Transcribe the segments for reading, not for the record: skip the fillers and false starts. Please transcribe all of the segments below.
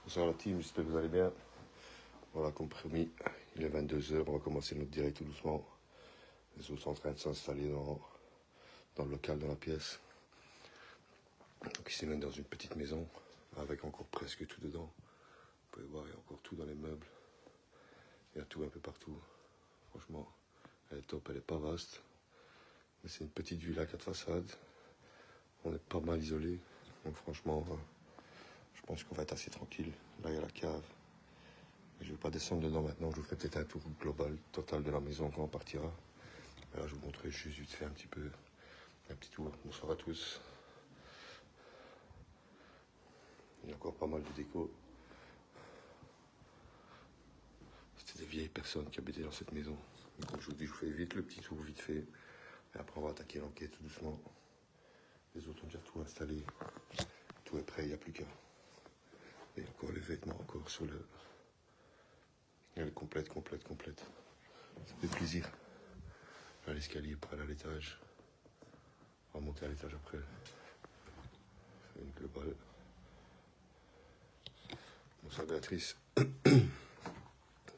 Bonsoir la team, j'espère que vous allez bien. Voilà, comme promis, il est 22 h, on va commencer notre direct tout doucement. Les autres sont en train de s'installer dans le local, dans la pièce. Donc ici, on est dans une petite maison, avec encore presque tout dedans. Vous pouvez voir, il y a encore tout dans les meubles. Il y a tout un peu partout. Franchement, elle est top, elle est pas vaste. Mais c'est une petite villa 4 façades. On est pas mal isolé. Donc franchement, je pense qu'on va être assez tranquille. Là, il y a la cave. Je ne vais pas descendre dedans maintenant. Je vous ferai peut-être un tour global, total de la maison quand on partira. Et là, je vous montrerai juste vite fait un petit tour. Bonsoir à tous. Il y a encore pas mal de déco. C'était des vieilles personnes qui habitaient dans cette maison. Donc, comme je vous dis, je vous fais vite le petit tour vite fait. Et après, on va attaquer l'enquête tout doucement. Les autres ont déjà tout installé. Tout est prêt, il n'y a plus qu'à. Et encore les vêtements, encore sur le... Elle est complète. Ça fait plaisir. Là, l'escalier pour aller à l'étage. On va monter à l'étage après. Une globale. Bonsoir Béatrice. Là,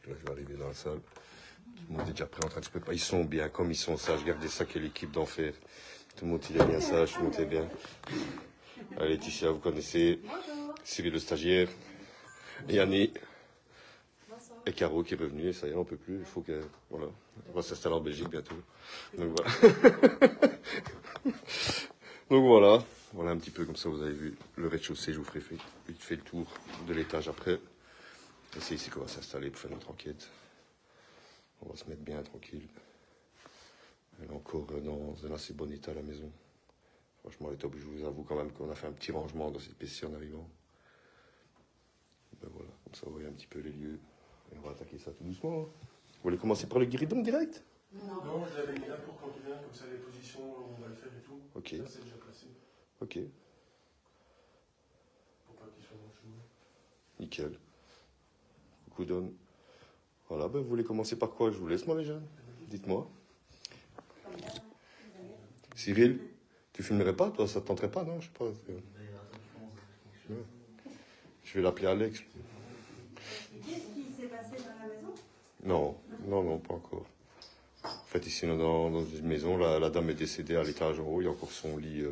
je vais arriver dans la salle. Tout le monde est déjà prêt en train de se préparer. Ils sont bien comme ils sont sages. Regardez ça, quelle équipe d'enfer. Tout le monde il est bien sage, tout le monde est bien. Allez, Laetitia, vous connaissez. Cyril le stagiaire. Yanni. Et Caro qui est revenu, et ça y est, on peut plus. Il faut que. Voilà. On va s'installer en Belgique bientôt. Donc voilà. Donc voilà. Voilà un petit peu comme ça, vous avez vu le rez-de-chaussée. Je vous ferai vite fait le tour de l'étage après. Et c'est ici qu'on va s'installer pour faire notre enquête. On va se mettre bien tranquille. Elle est encore dans un assez bon état la maison. Franchement, elle est top. Je vous avoue quand même qu'on a fait un petit rangement dans cette pièce en arrivant. Ben voilà, comme ça, vous voyez un petit peu les lieux. Et on va attaquer ça tout doucement. Vous voulez commencer par le guéridon direct? Non, je l'avais mis là pour quand il vient, comme ça les positions, on va le faire et tout. Ok. Ça, c'est déjà placé. Ok. Pour pas qu'il soit dans le chemin. Nickel. Coucou Don. Voilà, ben vous voulez commencer par quoi? Je vous laisse, moi, les jeunes. Dites-moi. Cyril, tu filmerais pas, toi? Ça te tenterait pas, non? Je sais pas. Je vais l'appeler Alex. Qu'est-ce qui s'est passé dans la maison? Non, pas encore. En fait, ici, on est dans une maison. La dame est décédée à l'étage en haut. Il y a encore son lit,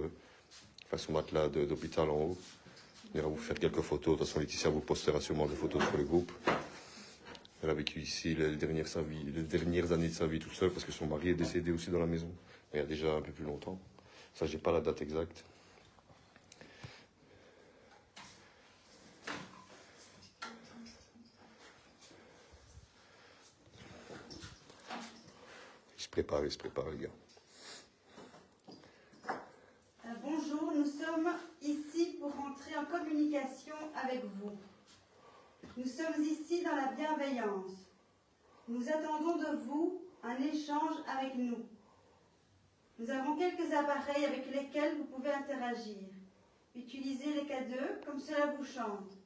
son matelas d'hôpital en haut. On ira vous faire quelques photos. De toute façon, Laetitia vous postera sûrement des photos sur le groupe. Elle a vécu ici les dernières années de sa vie toute seule parce que son mari est décédé aussi dans la maison. Mais il y a déjà un peu plus longtemps. Ça, j'ai pas la date exacte. Il se prépare, les gars. Bonjour, nous sommes ici pour entrer en communication avec vous. Nous sommes ici dans la bienveillance. Nous attendons de vous un échange avec nous. Nous avons quelques appareils avec lesquels vous pouvez interagir. Utilisez les K2 comme cela vous chante.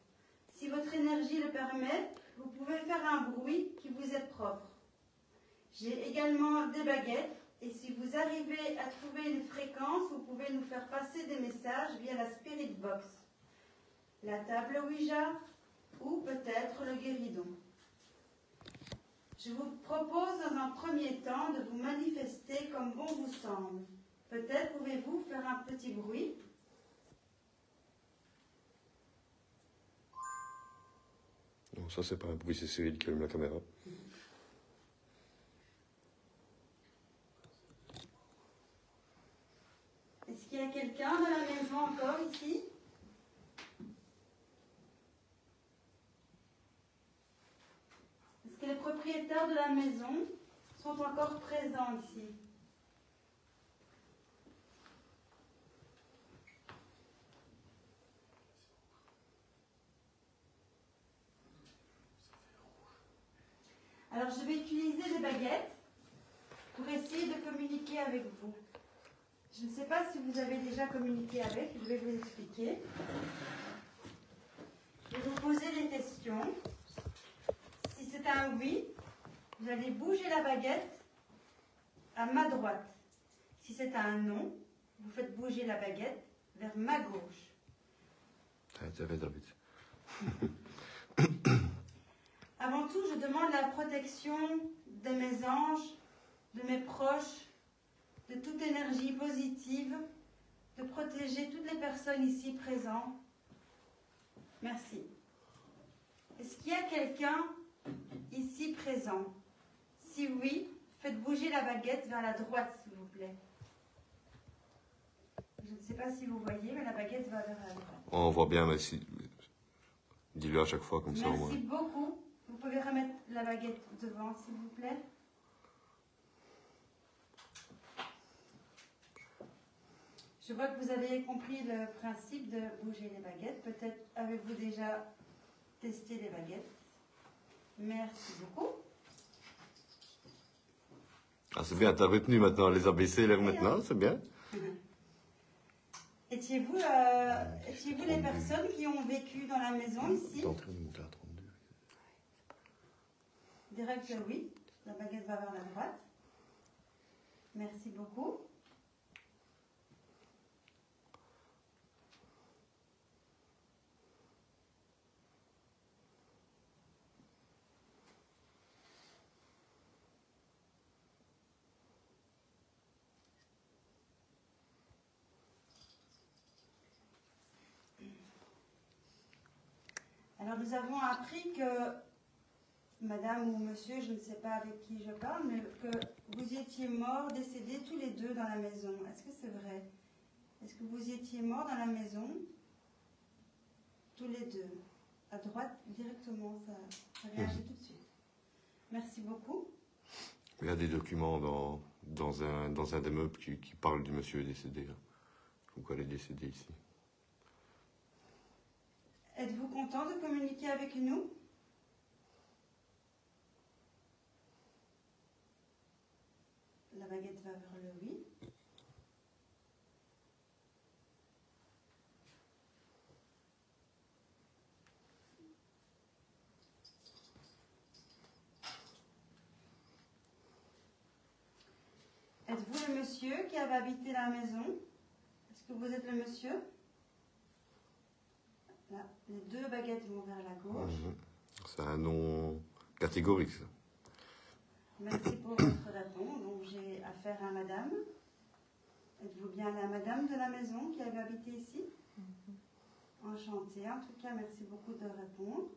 Si votre énergie le permet, vous pouvez faire un bruit qui vous est propre. J'ai également des baguettes et si vous arrivez à trouver une fréquence, vous pouvez nous faire passer des messages via la Spirit Box, la table Ouija ou peut-être le guéridon. Je vous propose dans un premier temps de vous manifester comme bon vous semble. Peut-être pouvez-vous faire un petit bruit. Non, ça c'est pas un bruit, c'est Cyril qui allume la caméra. Est-ce qu'il y a quelqu'un dans la maison encore ici? Est-ce que les propriétaires de la maison sont encore présents ici? Alors je vais utiliser des baguettes pour essayer de communiquer avec vous. Je ne sais pas si vous avez déjà communiqué avec, je vais vous expliquer. Je vais vous poser des questions. Si c'est un oui, vous allez bouger la baguette à ma droite. Si c'est un non, vous faites bouger la baguette vers ma gauche. T'as intérêt, David. tout, je demande la protection de mes anges, de mes proches, de toute énergie positive, de protéger toutes les personnes ici présentes. Merci. Est-ce qu'il y a quelqu'un ici présent? Si oui, faites bouger la baguette vers la droite, s'il vous plaît. Je ne sais pas si vous voyez, mais la baguette va vers la droite. On voit bien, mais si... Dis-le à chaque fois, comme ça au moins. Merci beaucoup. Vous pouvez remettre la baguette devant, s'il vous plaît. Je vois que vous avez compris le principe de bouger les baguettes. Peut-être avez-vous déjà testé les baguettes. Merci beaucoup. Ah, c'est bien, t'as retenu maintenant les ABC et les maintenant, c'est bien. Étiez-vous les personnes qui ont vécu dans la maison ici? Direct, oui. La baguette va vers la droite. Merci beaucoup. Alors, nous avons appris que, madame ou monsieur, je ne sais pas avec qui je parle, mais que vous étiez morts, décédés tous les deux dans la maison. Est-ce que c'est vrai? Est-ce que vous étiez morts dans la maison, tous les deux? À droite, directement, ça réagit tout de suite. Merci beaucoup. Il y a des documents dans un des meubles qui parlent du monsieur décédé. Comme quoi il est décédé ici. Êtes-vous content de communiquer avec nous? La baguette va vers le oui. Êtes-vous le monsieur qui avait habité la maison? Est-ce que vous êtes le monsieur? Là, les deux baguettes vont vers la gauche. C'est un nom catégorique, ça. Merci pour votre réponse. Donc, j'ai affaire à madame. Êtes-vous bien la madame de la maison qui avait habité ici? Enchantée. En tout cas, merci beaucoup de répondre.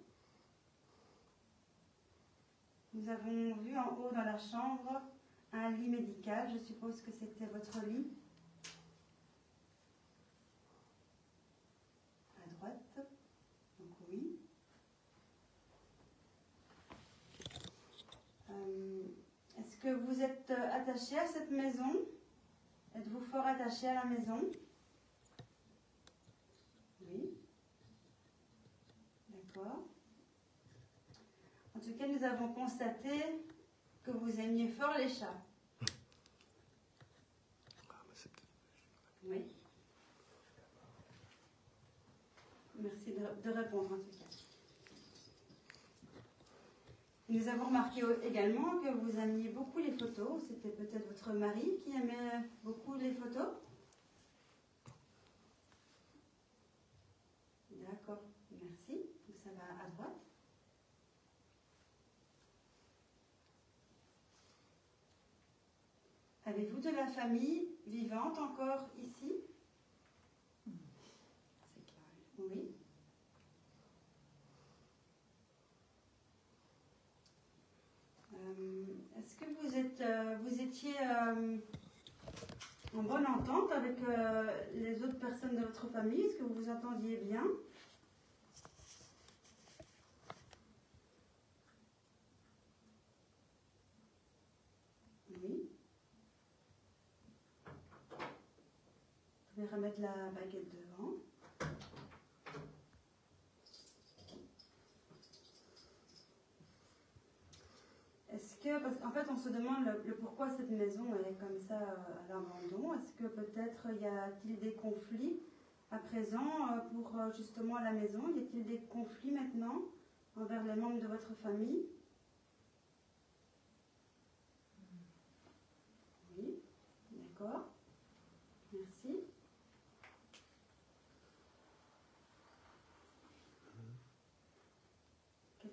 Nous avons vu en haut dans la chambre un lit médical. Je suppose que c'était votre lit. À droite. Donc oui. Est-ce que vous êtes attaché à cette maison? Êtes-vous fort attaché à la maison? Oui. D'accord. En tout cas, nous avons constaté que vous aimiez fort les chats. Oui. Merci de répondre en tout cas. Nous avons remarqué également que vous aimiez beaucoup les photos. C'était peut-être votre mari qui aimait beaucoup les photos? D'accord, merci. Donc ça va à droite. Avez-vous de la famille vivante encore ici? C'est clair. Oui. Est-ce que vous étiez en bonne entente avec les autres personnes de votre famille? Est-ce que vous vous entendiez bien? Oui. Vous pouvez remettre la baguette devant. Parce qu'en fait, on se demande le pourquoi cette maison est comme ça à l'abandon. Est-ce que peut-être y a-t-il des conflits à présent pour justement la maison? Y a-t-il des conflits maintenant envers les membres de votre famille? Oui, d'accord. Merci.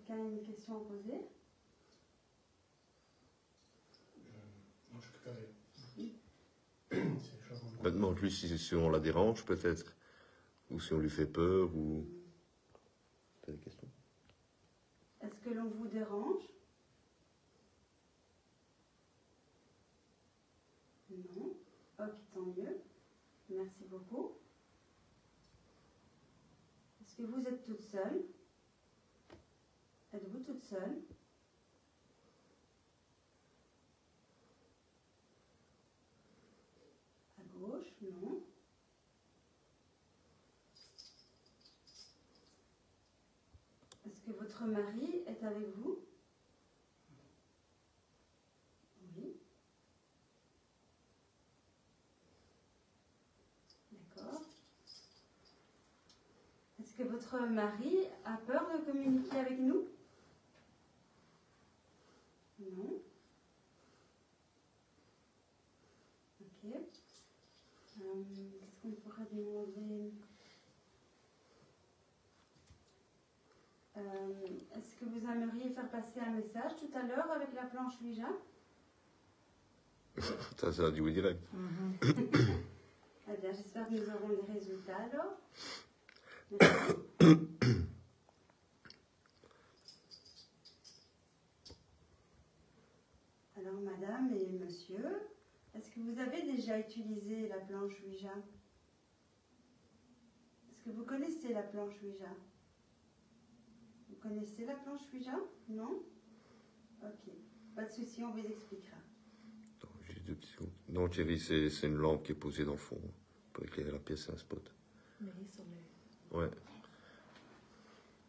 quelqu'un a une question à poser? Non, je peux pas rien. C'est le changement de Maintenant, lui, si on la dérange, peut-être. Ou si on lui fait peur, ou... T'as des questions? Est-ce que l'on vous dérange? Non. Ok, tant mieux. Merci beaucoup. Est-ce que vous êtes toute seule? Êtes-vous toute seule? À gauche? Non. Est-ce que votre mari est avec vous? Oui. D'accord. Est-ce que votre mari a peur de communiquer avec nous? Non. Ok. Qu'est-ce qu'on pourrait demander? Est-ce que vous aimeriez faire passer un message tout à l'heure avec la planche Ouija? Ça a dit oui direct. Eh bien, j'espère que nous aurons des résultats alors. Merci. Alors, madame et monsieur, est-ce que vous avez déjà utilisé la planche Ouija? Est-ce que vous connaissez la planche Ouija? Vous connaissez la planche Ouija? Non? Ok. Pas de souci, on vous expliquera. Non, j'ai 2 petits secondes. Non, Thierry, c'est une lampe qui est posée dans le fond. Pour éclairer la pièce, c'est un spot. Mais sur le... Ouais.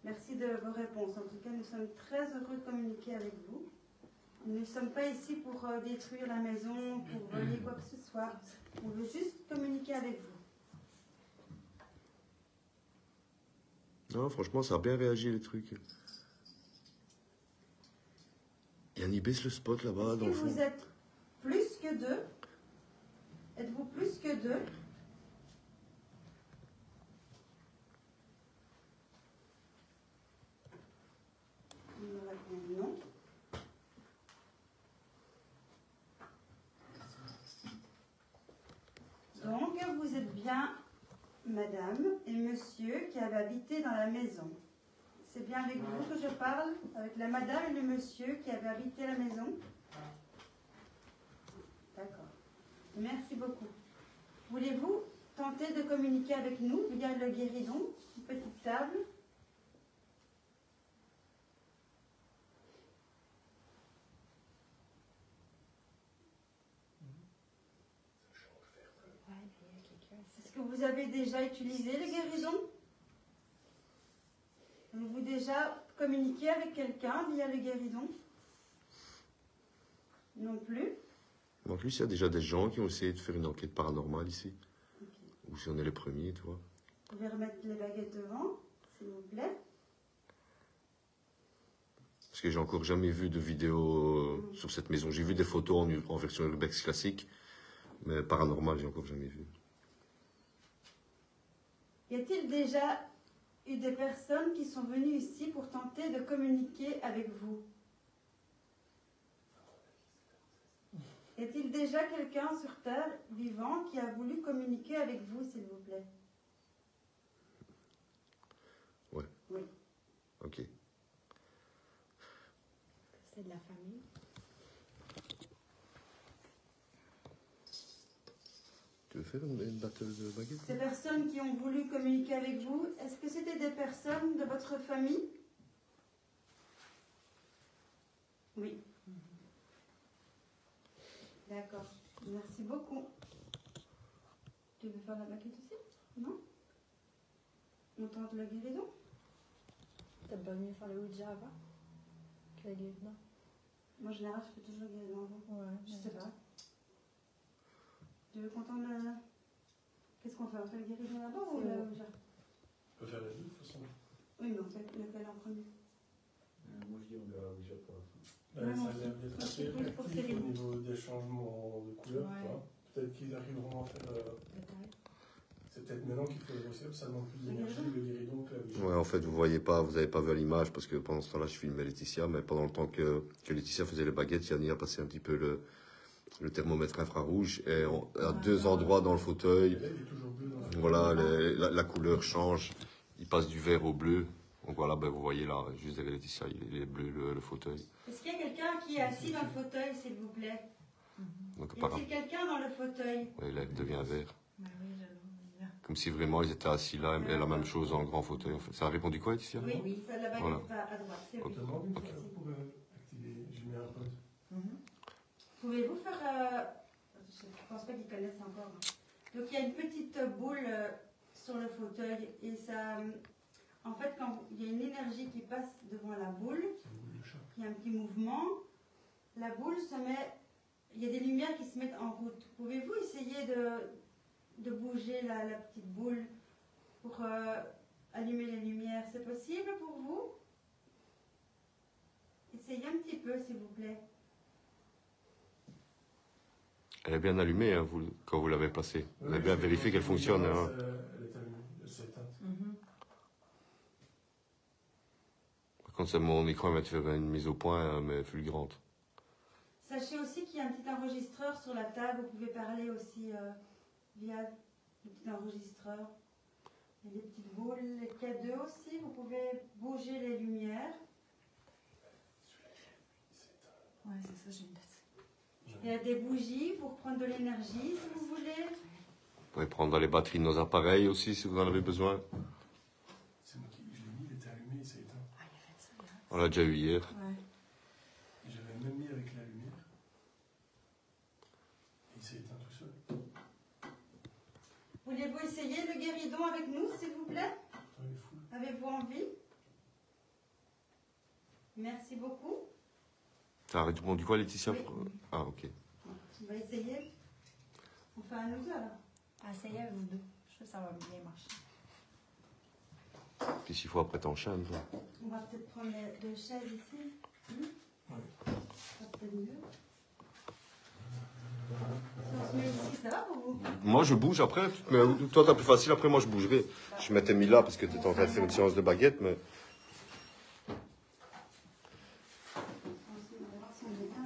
Merci de vos réponses. En tout cas, nous sommes très heureux de communiquer avec vous. Nous ne sommes pas ici pour détruire la maison, pour voler quoi que ce soit. On veut juste communiquer avec vous. Non, franchement, ça a bien réagi, les trucs. Yann, baisse le spot là-bas, dans Et le fond. vous êtes plus que deux? Êtes-vous plus que deux? On me répond non. Donc, vous êtes bien madame et monsieur qui avaient habité dans la maison. C'est bien avec vous que je parle, avec la madame et le monsieur qui avaient habité la maison? D'accord. Merci beaucoup. Voulez-vous tenter de communiquer avec nous via le guéridon, une petite table? Ouais, il y a quelqu'un. Est-ce que vous avez déjà utilisé le guéridon? Avez-vous déjà communiqué avec quelqu'un via le guéridon? Non plus? Donc, lui, il y a déjà des gens qui ont essayé de faire une enquête paranormale ici. Ok. Ou si on est les premiers, tu vois. Vous pouvez remettre les baguettes devant, s'il vous plaît. Parce que j'ai encore jamais vu de vidéo sur cette maison. J'ai vu des photos en version urbex classique, mais paranormal, j'ai encore jamais vu. Y a-t-il déjà eu des personnes qui sont venues ici pour tenter de communiquer avec vous? Y a-t-il déjà quelqu'un sur Terre vivant qui a voulu communiquer avec vous, s'il vous plaît? Ouais. Oui. Ok. C'est de la famille. Tu veux faire une battle de baguettes? Ces personnes qui ont voulu communiquer avec vous, est-ce que c'était des personnes de votre famille? Oui. D'accord. Merci beaucoup. Tu veux faire la baguette aussi? Non? On tente le guéridon? T'as pas mieux faire le Ouija avant que le guéridon? Moi, en général, je fais toujours le guéridon avant. Ouais. Je sais pas. Tu veux qu'on tente le... Qu'est-ce qu'on fait? On fait le guéridon d'abord ou C'est le bon. Ouija? On peut faire les deux de toute façon. Oui, mais on fait lequel en premier? Moi je dis on verra déjà pour la fin. Ouais, Ça moi a l'air aussi. d'être Moi, assez je suis plus pour réactif Cyril. au niveau des changements de couleur. Ouais. Tu vois. Peut-être qu'ils arriveront à faire Peut-être. C'est peut-être maintenant qu'il faut le resserrer, ça demande plus d'énergie, le guéridon que la Ouija. Ouais, en fait, vous voyez pas, vous avez pas vu à l'image parce que pendant ce temps-là, je filmais Laetitia, mais pendant le temps que Laetitia faisait les baguettes, Yanni a passé un petit peu le thermomètre infrarouge et à 2 endroits dans le fauteuil, Et là, il est toujours bleu dans la voilà, la couleur change, il passe du vert au bleu. Donc voilà, ben, vous voyez là, juste derrière Laetitia, il est bleu le fauteuil. Est-ce qu'il y a quelqu'un qui est assis dans le fauteuil, s'il vous plaît? Donc Y apparemment, a-t-il quelqu'un dans le fauteuil? ouais, là, il devient vert. Bah oui, j'avoue. Comme si vraiment ils étaient assis là et la même chose dans le grand fauteuil. En fait. Ça a répondu quoi, Laetitia? Oui, ça la baguette Voilà. va à droite, c'est On oui. te demande une fois pour activer, je mets un pause. Pouvez-vous faire... je ne pense pas qu'ils connaissent encore. Donc il y a une petite boule sur le fauteuil et ça... en fait, quand il y a une énergie qui passe devant la boule, C'est une boule de chat. il y a un petit mouvement, la boule se met... Il y a des lumières qui se mettent en route. Pouvez-vous essayer de bouger la petite boule pour allumer les lumières? C'est possible pour vous? Essayez un petit peu, s'il vous plaît. Elle est bien allumée hein, quand vous l'avez placée. Vous avez Oui, bien je- vérifié qu'elle fonctionne. Hein. Elle est allumée, elle s'est éteinte. Par contre, c'est mon écran va te faire une mise au point, mais fulgurante. Sachez aussi qu'il y a un petit enregistreur sur la table. Vous pouvez parler aussi via le petit enregistreur. Il y a des petites boules, les K2 aussi. Vous pouvez bouger les lumières. Ouais, c'est ça, j'ai une tête. Il y a des bougies pour prendre de l'énergie, si vous voulez. Vous pouvez prendre les batteries de nos appareils aussi si vous en avez besoin. C'est moi qui je l'ai mis, il était allumé, il s'est éteint. Ah, il a fait ça, là. On l'a déjà eu hier. Ouais. Et j'avais même mis avec la lumière. Et il s'est éteint tout seul. Voulez-vous essayer le guéridon avec nous, s'il vous plaît? Attends, il est fou. Avez-vous envie? Merci beaucoup. T'as répondu quoi, Laetitia? Oui. Ah, ok. On va essayer. On fait un nous deux alors. Essayez avec vous deux. Je sais que ça va bien marcher. Qu'est-ce qu'il faut après t'enchaînes, toi? On va peut-être prendre les deux chaises ici. Ça va peut-être mieux. Si on se met ici, ça va pour vous? Moi, je bouge après. Mais toi, t'as plus facile. Après, moi, je bougerai. Je m'étais mis là parce que t'étais en train de faire une séance de baguette, mais... On va voir si on est bien.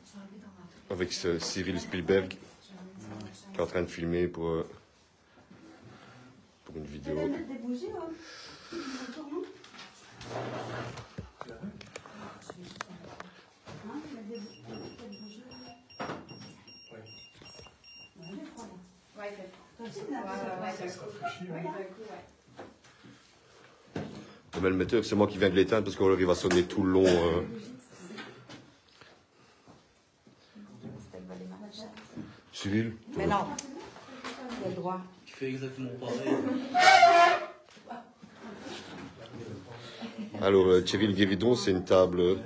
J'ai envie d'en rentrer. Avec Cyril Spielberg qui est en train de filmer pour une Vous vidéo. allez mettre des bougies, hein? Bonjour, non? Tu l'as vu? Hein? Mettre des bougies. Ouais. On va les prendre. Ouais, il fait Toi aussi, Nadia, Ça se rafraîchit. Oui, hein. Mais le metteur, c'est moi qui viens de l'éteindre parce qu'il va sonner tout le long. C'était volé ma chaise. Cyril? Mais non, il a le droit. Tu fais exactement pareil. Alors, Thierry le Guéridon, c'est une table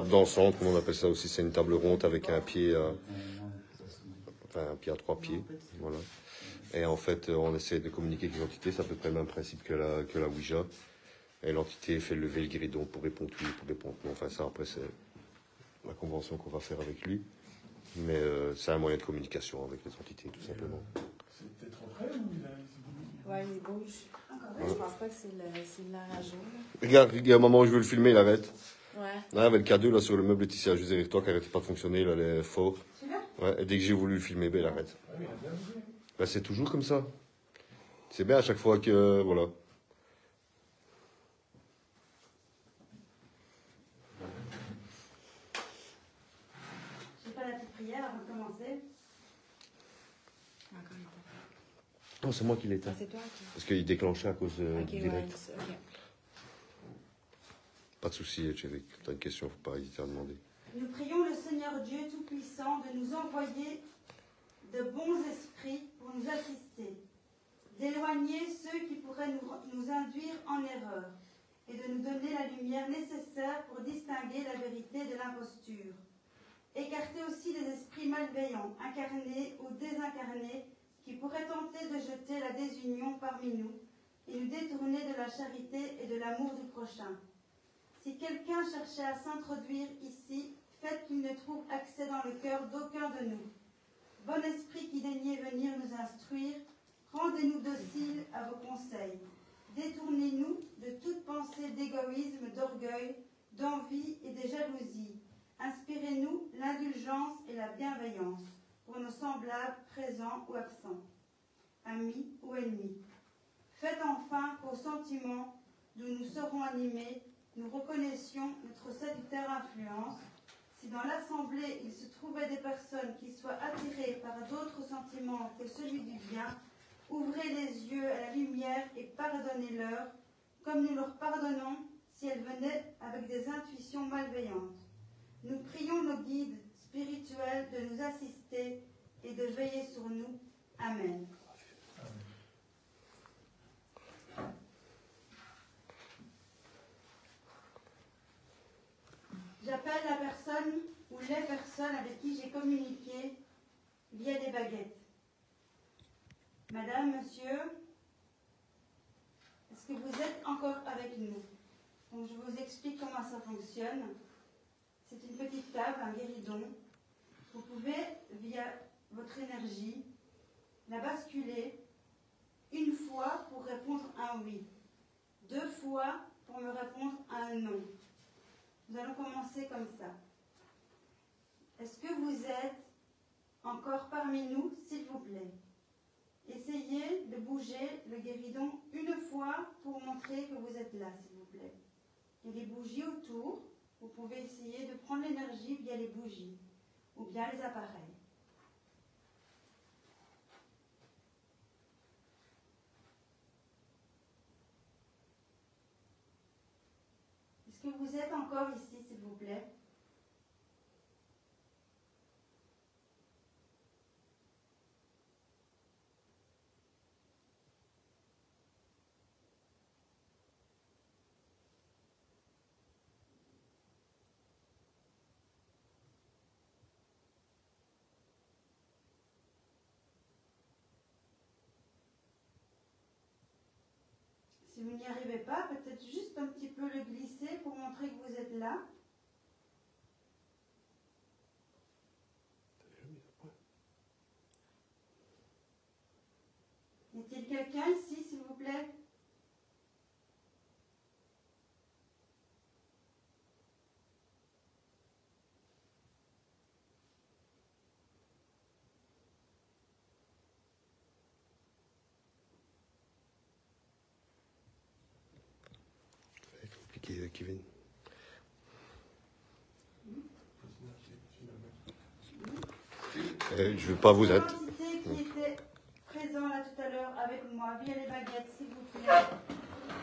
dansante, comme on appelle ça aussi. C'est une table ronde avec un pied, un pied à 3 pieds. Voilà. Et en fait, on essaie de communiquer avec les entités. C'est à peu près le même principe que la Ouija. Et l'entité fait lever le guéridon pour répondre oui, pour répondre non. Enfin, ça, après, c'est la convention qu'on va faire avec lui. Mais c'est un moyen de communication avec les entités, tout simplement. C'est peut-être rentré ou il a. Ouais, il bouge. encore Je pense pas que c'est le rageau, là. Regarde, il y a un moment où je veux le filmer, il arrête. Ouais. Là, avec le K2, là, sur le meuble Laetitia, juste derrière toi, qui n'arrêtait pas de fonctionner, il allait fort. Celui-là? Ouais, et dès que j'ai voulu le filmer, ben, il arrête. Ah oui, il a bien bougé. Ben, c'est toujours comme ça. C'est bien à chaque fois que... Voilà. Je fais pas la petite prière avant de commencer. Encore une fois. Non, c'est moi qui l'éteins. Ah, c'est toi qui. Parce qu'il déclenchait à cause Ok, du ouais, direct. ok. Pas de souci, Thierry. T'as une question, faut pas hésiter à demander. Nous prions le Seigneur Dieu Tout-Puissant de nous envoyer de bons esprits pour nous assister, d'éloigner ceux qui pourraient nous induire en erreur et de nous donner la lumière nécessaire pour distinguer la vérité de l'imposture. Écarter aussi les esprits malveillants, incarnés ou désincarnés, qui pourraient tenter de jeter la désunion parmi nous et nous détourner de la charité et de l'amour du prochain. Si quelqu'un cherchait à s'introduire ici, faites qu'il ne trouve accès dans le cœur d'aucun de nous. Bon esprit qui daignez venir nous instruire, rendez-nous dociles à vos conseils. Détournez-nous de toute pensée d'égoïsme, d'orgueil, d'envie et de jalousie. Inspirez-nous l'indulgence et la bienveillance pour nos semblables présents ou absents, amis ou ennemis. Faites enfin qu'aux sentiments d'où nous serons animés, nous reconnaissions notre salutaire influence. Si dans l'assemblée il se trouvait des personnes qui soient attirées par d'autres sentiments que celui du bien, ouvrez les yeux à la lumière et pardonnez-leur, comme nous leur pardonnons si elles venaient avec des intuitions malveillantes. Nous prions nos guides spirituels de nous assister et de veiller sur nous. Amen. J'appelle la personne ou les personnes avec qui j'ai communiqué via des baguettes. Madame, monsieur, est-ce que vous êtes encore avec nous? Donc je vous explique comment ça fonctionne. C'est une petite table, un guéridon. Vous pouvez, via votre énergie, la basculer une fois pour répondre un oui, 2 fois pour me répondre un non. Nous allons commencer comme ça. Est-ce que vous êtes encore parmi nous, s'il vous plaît? Essayez de bouger le guéridon une fois pour montrer que vous êtes là, s'il vous plaît. Il y a des bougies autour. Vous pouvez essayer de prendre l'énergie via les bougies ou bien les appareils. Est-ce que vous êtes encore ici, s'il vous plaît? Si vous n'y arrivez pas, peut-être juste un petit peu le glisser pour montrer que vous êtes là. Y a-t-il quelqu'un ici, s'il vous plaît? C'est compliqué, Kevin. Je ne veux pas vous être. L'entité qui était présent là tout à l'heure avec moi, via les baguettes, s'il vous plaît.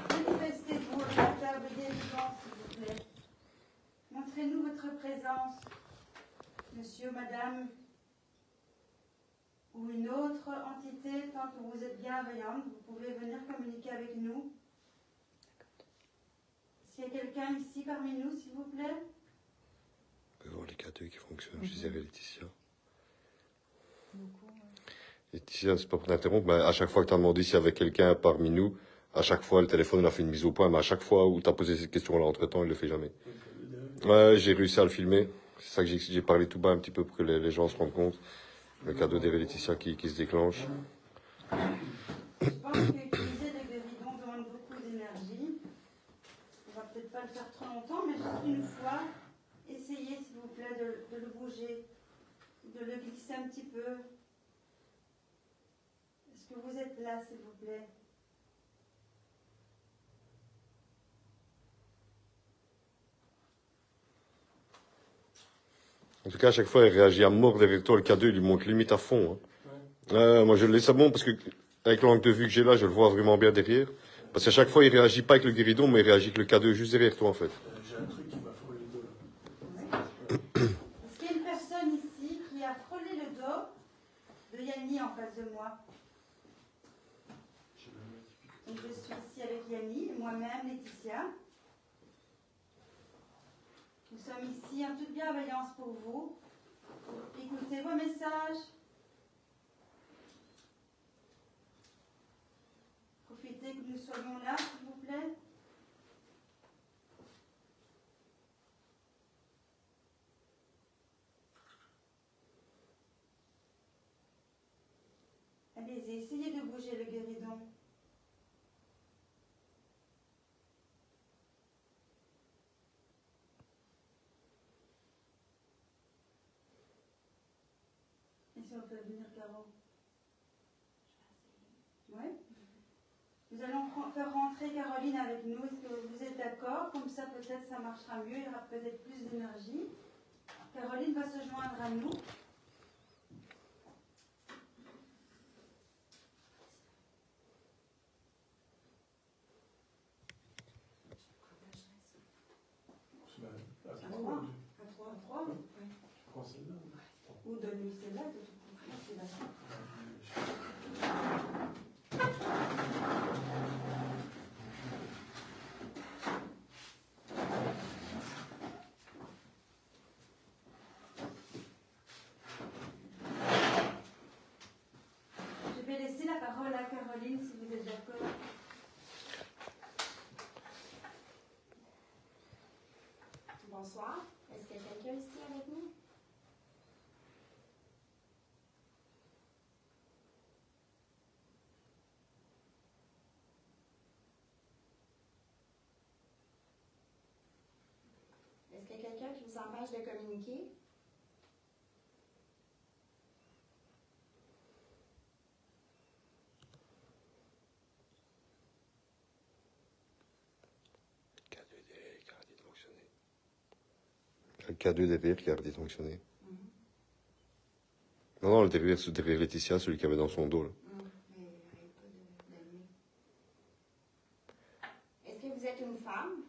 Manifestez-vous à la table des vivants, s'il vous plaît. Montrez-nous votre présence, monsieur, madame, ou une autre entité, tant que vous êtes bienveillante, vous pouvez venir communiquer avec nous. S'il y a quelqu'un ici parmi nous, s'il vous plaît. On peut voir les K2 qui fonctionnent. Je disais Laetitia. Laetitia, c'est pas pour t'interrompre, mais à chaque fois que tu as demandé s'il y avait quelqu'un parmi nous, à chaque fois le téléphone a fait une mise au point, mais à chaque fois où tu as posé cette question-là entre-temps, il le fait jamais. Ouais, j'ai réussi à le filmer. C'est ça que j'ai parlé tout bas un petit peu pour que les gens se rendent compte. Le cadeau d'Eve Laetitia qui se déclenche. Je pense qu'utiliser des guéridons demande beaucoup d'énergie. On va peut-être pas le faire trop longtemps, mais juste une fois, essayez s'il vous plaît de le bouger, de le glisser un petit peu. Est-ce que vous êtes là, s'il vous plaît? En tout cas, à chaque fois, il réagit à mort derrière toi. Le K2, il lui monte limite à fond. Hein. Moi, je le laisse à bon parce que, avec l'angle de vue que j'ai là, je le vois vraiment bien derrière. Parce qu'à chaque fois, il réagit pas avec le guéridon, mais il réagit avec le K2 juste derrière toi, en fait. J'ai un truc qui m'a frôlé le dos là. Est-ce qu'il y a une personne ici qui a frôlé le dos de Yanni en face de moi? Donc, je suis ici avec Yanni, moi-même, Laetitia. Nous sommes ici en toute bienveillance pour vous. Écoutez vos messages. Profitez que nous soyons là, s'il vous plaît. Allez-y, essayez de bouger le guéridon. Et si on peut venir, Caro? Oui. Nous allons faire rentrer Caroline avec nous. Est-ce que vous êtes d'accord? Comme ça, peut-être ça marchera mieux. Il y aura peut-être plus d'énergie. Caroline va se joindre à nous. À À 3 3. ou À 3. À 3. Oui. Oui. je prends celle-là. Ou donne-lui celle-là, de toute façon, c'est la Je vais laisser la parole à Caroline, si vous êtes d'accord. Bonsoir. Est-ce qu'il y a quelqu'un ici avec nous? Est-ce qu'il y a quelqu'un qui vous empêche de communiquer? Le K2 derrière qui a arrêté de fonctionner. Non, le derrière Laetitia, celui qu'il y avait dans son dos. Là. Mais arrête pas d'allumer. Est-ce que vous êtes une femme?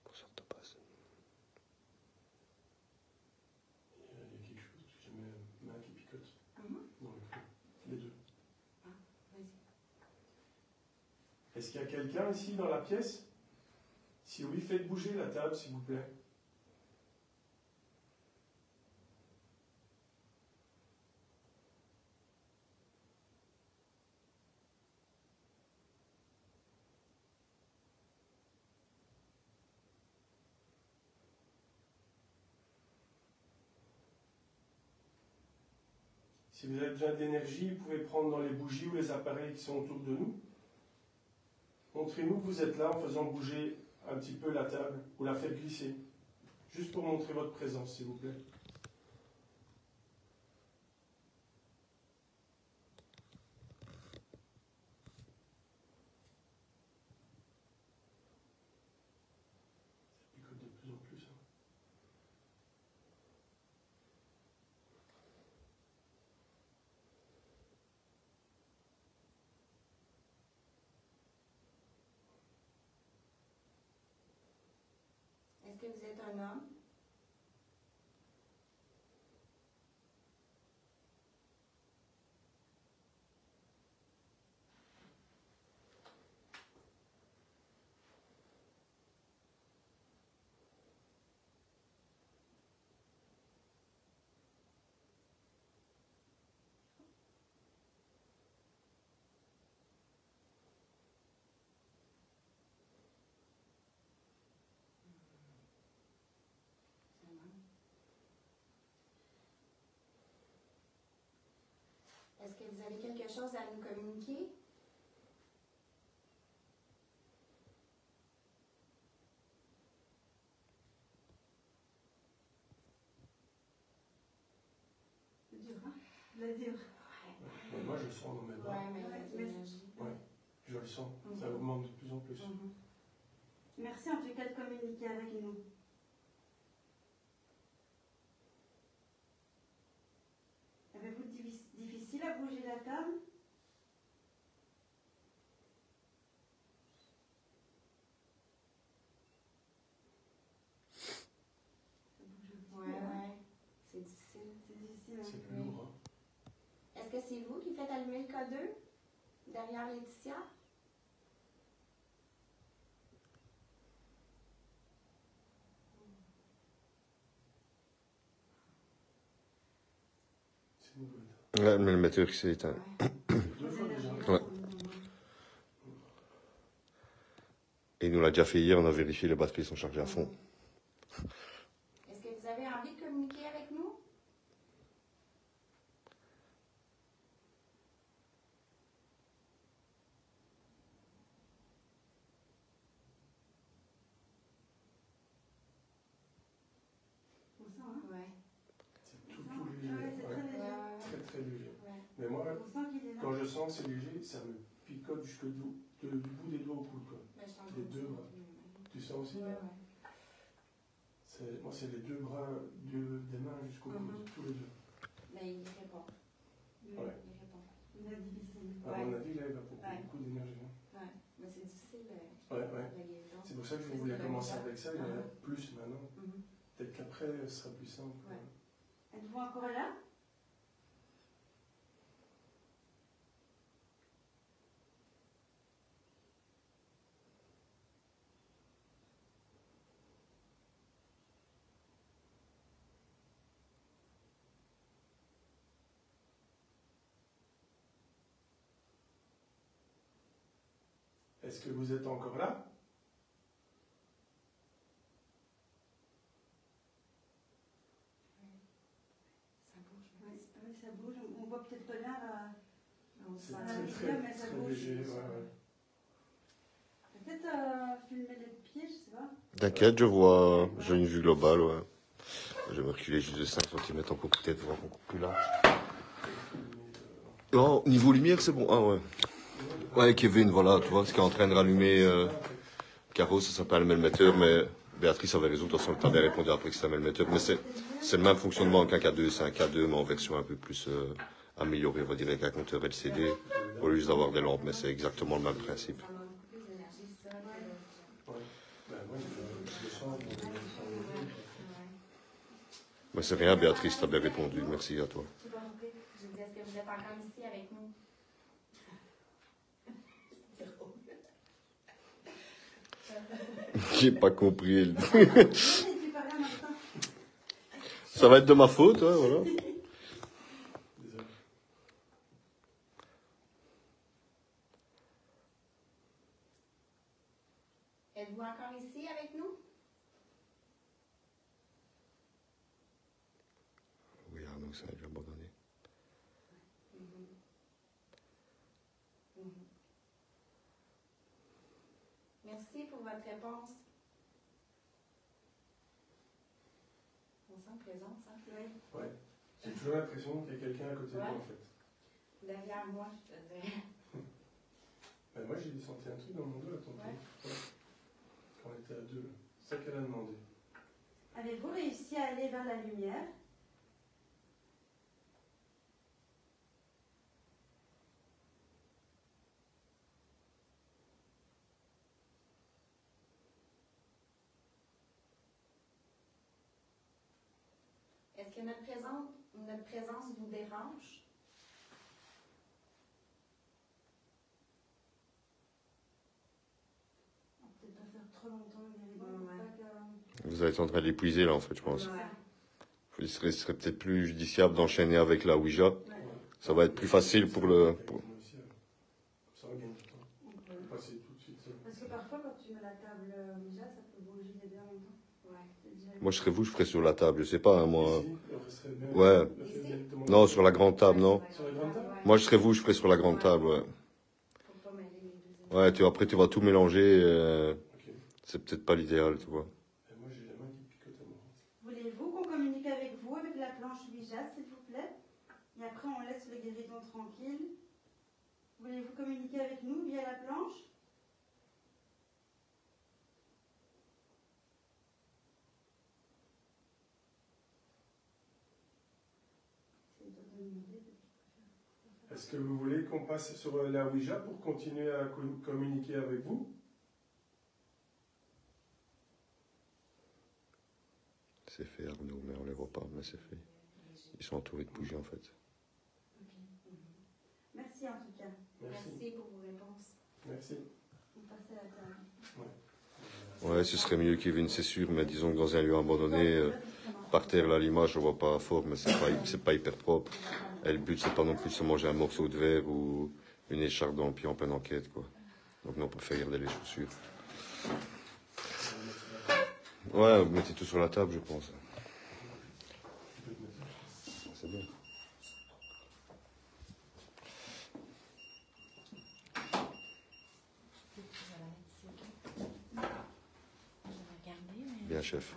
Pour ça, t'as pas assez. Il y a quelque chose, parce que j'ai ma main qui picote Mhm. dans le feu. Les deux. Vas-y. Est-ce qu'il y a quelqu'un ici dans la pièce? Si oui, faites bouger la table, s'il vous plaît. Si vous avez besoin d'énergie, vous pouvez prendre dans les bougies ou les appareils qui sont autour de nous. Montrez-nous que vous êtes là en faisant bouger un petit peu la table ou la faites glisser. Juste pour montrer votre présence, s'il vous plaît. Ça picote de plus en plus. Hein. Est-ce que vous êtes un homme? C'est un homme. Est-ce que vous avez quelque chose à nous communiquer? C'est dur, hein? C'est dur. Mais moi, je le sens dans mes bras. Ouais, mais Ouais, l'énergie. Ouais, je le sens. Mhm. Ça augmente de plus en plus. Mhm. Merci en tout cas de communiquer avec nous. Avez-vous difficile à bouger la table? Ça bouge un petit peu, Ouais, hein? ouais. C'est difficile. C'est difficile, hein? C'est plus Oui. lourd. Hein. Est-ce que c'est vous qui faites allumer le K2 derrière Laetitia? C'est une bonne. Ouais, mais le metteur qui s'est éteint. Ouais. Deux fois déjà. Ouais. Et il nous l'a déjà fait hier, on a vérifié, les batteries sont chargées à fond. Est-ce que vous avez envie de communiquer avec nous? On sent, hein? Ouais. C'est tout léger. Ouais, c'est très Ouais. léger. Très très léger. Ouais. Mais moi, On sent qu'il est là. quand je sens que c'est léger, ça me picote jusque du bout des doigts au coude, quoi. Ben, je t'en Les prie. deux bras. Tu sens aussi, Ouais, là? ouais. Moi, c'est les deux bras des mains jusqu'au coude, tous les deux. Mais il répond. Ouais. Il répond. Il a difficile. À mon avis, là, il va beaucoup, beaucoup d'énergie. Hein. Ouais. Mais c'est difficile. Ouais, ouais. La guérison. C'est pour ça que je voulais commencer avec ça, il y en a plus maintenant. Peut-être qu'après, ce sera plus simple. Ouais. Êtes-vous encore là? Est-ce que vous êtes encore là? Ça bouge. Oui, oui, ça bouge. On voit peut-être pas bien là. On C'est sent Ah, très, oui, très, mais ça très bouge. léger. Ouais, ouais. Peut-être filmer les pieds, je sais pas. T'inquiète, j'ai une vue globale, ouais. Je vais me reculer juste de 5 cm encore peut-être, voir encore plus large. Non, niveau lumière, c'est bon. Ah ouais. Ouais, Kevin, voilà, tu vois, ce qui est en train de rallumer Caro, ça s'appelle un melmetteur, mais Béatrice avait raison, de toute façon, tu as bien répondu après que c'est un melmetteur. Mais c'est le même fonctionnement qu'un K2, c'est un K2, mais en version un peu plus améliorée, on va dire, avec un compteur LCD, au lieu d'avoir des lampes, mais c'est exactement le même principe. Ça demande beaucoup plus d'énergie, ça. Ouais. Ben, moi, je le sens. Mais c'est rien, Béatrice, tu as bien répondu, merci à toi. Je dis, est-ce que vous êtes encore ici avec nous? J'ai pas compris. Oui, tu parles en même temps. Ça va être de ma faute, ouais, voilà. Désolé. Êtes-vous encore ici avec nous? Oui, Arnaud, ça a dû abandonner. Merci pour votre réponse. On sent présence, hein? Oui. Ouais. J'ai toujours l'impression qu'il y a quelqu'un à côté de moi, en fait. Derrière moi, je te dirais. Ben, moi, j'ai senti un truc dans mon dos, là, tantôt. Ouais. Quand on était à deux. C'est ça qu'elle a demandé. Avez-vous réussi à aller vers la lumière? Est-ce que notre présence vous dérange? On va peut-être pas faire trop longtemps, mais Vous êtes en train d'épuiser, là, en fait, je pense. Ouais. Il serait peut-être plus judiciable d'enchaîner avec la Ouija. Ça va être plus facile pour le... Comme ça, on gagne du temps. On peut passer tout de suite. Parce que parfois, quand tu mets la table Ouija, ça peut bouger les deux en même temps. Ouais. Moi, je serais vous, je ferais sur la table, je sais pas, hein, moi... Ici, on resterait bien. Ouais. On fait directement. Non, sur la grande table, non. Sur la grande table? Moi, je serais vous, je ferais sur la grande table, ouais. Faut pas mêler les deux. Ouais, après, tu vas tout mélanger, Ok. c'est peut-être pas l'idéal, tu vois. Et moi, j'ai la main qui picote à moi. Voulez-vous qu'on communique avec vous avec la planche Ouija, s'il vous plaît? Et après, on laisse le guéridon tranquille. Voulez-vous communiquer avec nous via la planche? Est-ce que vous voulez qu'on passe sur la Ouija pour continuer à communiquer avec vous? C'est fait, Arnaud, mais on les voit pas, mais c'est fait. Ils sont entourés de bougies, en fait. Merci en tout cas. Merci pour vos réponses. Merci. On passe à la table. Ouais, ce serait mieux, Kevin, c'est sûr, mais disons que dans un lieu abandonné, par terre, là, l'image, je vois pas fort, mais c'est pas hyper propre. Et le but, c'est pas non plus de se manger un morceau de verre ou une écharpe dans le pied en pleine enquête, quoi. Donc, non, on préfère garder les chaussures. Ouais, vous mettez tout sur la table, je pense. C'est bien. Bien, chef.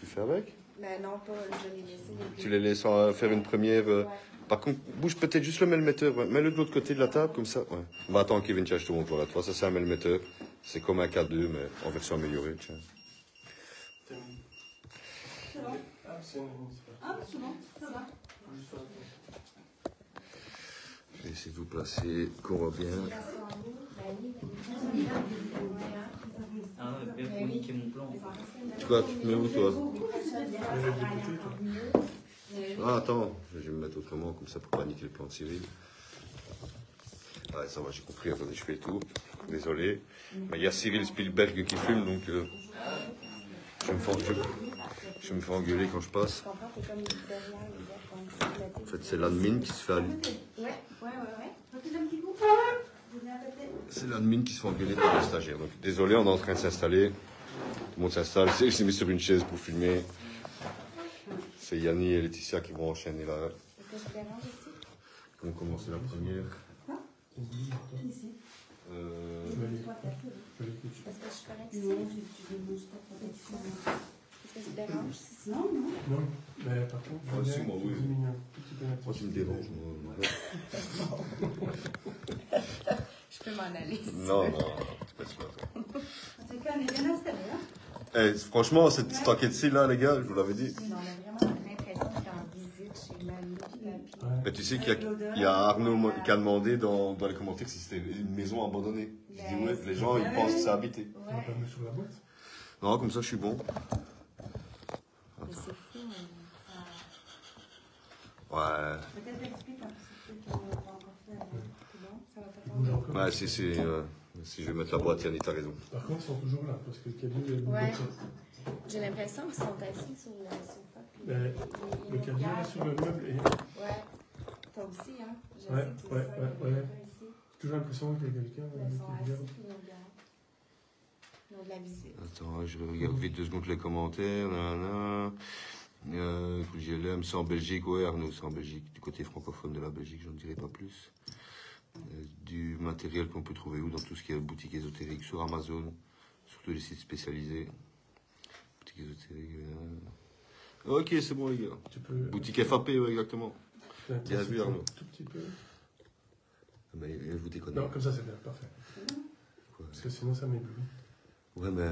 Tu fais avec? Ben non, pas, je l'ai laissé. Tu les laisses faire une première. Par contre, bouge peut-être juste le melmetteur. Ouais. Mets-le de l'autre côté de la table, comme ça. Ouais. Bah attends, Kevin, tiens, je te montre. Voilà, toi, ça c'est un melmetteur. C'est comme un K2, mais en version améliorée. Tiens. C'est bon. Ah, c'est Ah, c'est bon, ça va. Faut juste faire attention. Je vais essayer de vous placer, qu'on voit bien. Ah, bien pour niquer mon plan. Toi, tu te mets où, toi? Mais de côté, toi. Ah, attends, je vais me mettre autrement, comme ça, pour pas niquer le plan de Cyril. Ouais, ça va, j'ai compris. Attendez, je fais le tour. Désolé. Mais il y a Cyril Spielberg qui fume, donc je me fais engueuler quand je passe. En fait, c'est l'admin qui se fait allumer. Ouais. Recule un petit coup. Vous venez à côté. C'est l'admin qui se fait engueuler par le stagiaire. Donc, désolé, on est en train de s'installer. Tout le monde s'installe. Je s'est mis sur une chaise pour filmer. C'est Yanni et Laetitia qui vont enchaîner là. Est-ce que je dérange ici? On va commencer la première. Ici. Est-ce que je suis correcte ici? Non, tu démanges ta protection. Est-ce que je dérange ici? Non, non. Non, mais par contre, Moi aussi, moi, oui. Moi, tu me déranges. Je peux m'en aller ici. Non, c'est pas ça. En tout cas, on est bien installés. Hein. Eh, franchement, cette enquête-ci, là, les gars, je vous l'avais dit. On a vraiment l'impression qu'on est en visite chez Mamie. Mais tu sais qu'il y a Arnaud qui a demandé dans les commentaires si c'était une maison abandonnée. Je dis ouais, les gens, ils pensent que c'est habité. On va pas mettre sur la boîte. Non, comme ça, je suis bon. Mais c'est fou. Ouais. Peut-être explique un petit peu qu'on n'a pas encore fait. C'est bon? Ça va pas Il bouge encore. Ouais, si je vais mettre la boîte, Yannick, t'as raison. Par contre, ils sont toujours là, parce que le cabinet est Ouais. bloqué. J'ai l'impression qu'ils sont assis sur le sofa. puis Mais ils le nous cabinet est regardent. sur le meuble et Ouais. Toi aussi, hein? Je Ouais, sais que tu ouais, sais, ouais, il y a ouais. quelqu'un ici. j'ai toujours l'impression qu'il y a quelqu'un Mais ils sont qui assis regarde. puis ils nous regardent. Ils ont de la visite. Attends, je regarde vite 2 secondes les commentaires. GLM, c'est en Belgique, ouais, Arnaud, c'est en Belgique. Du côté francophone de la Belgique, je ne dirai pas plus. Du matériel qu'on peut trouver où dans tout ce qui est boutique ésotérique, sur Amazon, surtout les sites spécialisés. Boutique ésotérique. Ok, c'est bon, les gars. Tu peux. Boutique FAP, ouais, exactement. Bien vu, Arnaud. Un tout petit peu. Mais je vous déconne. Non, comme ça, c'est bien, parfait. Quoi. Parce que sinon, ça m'éblouit. Ouais, mais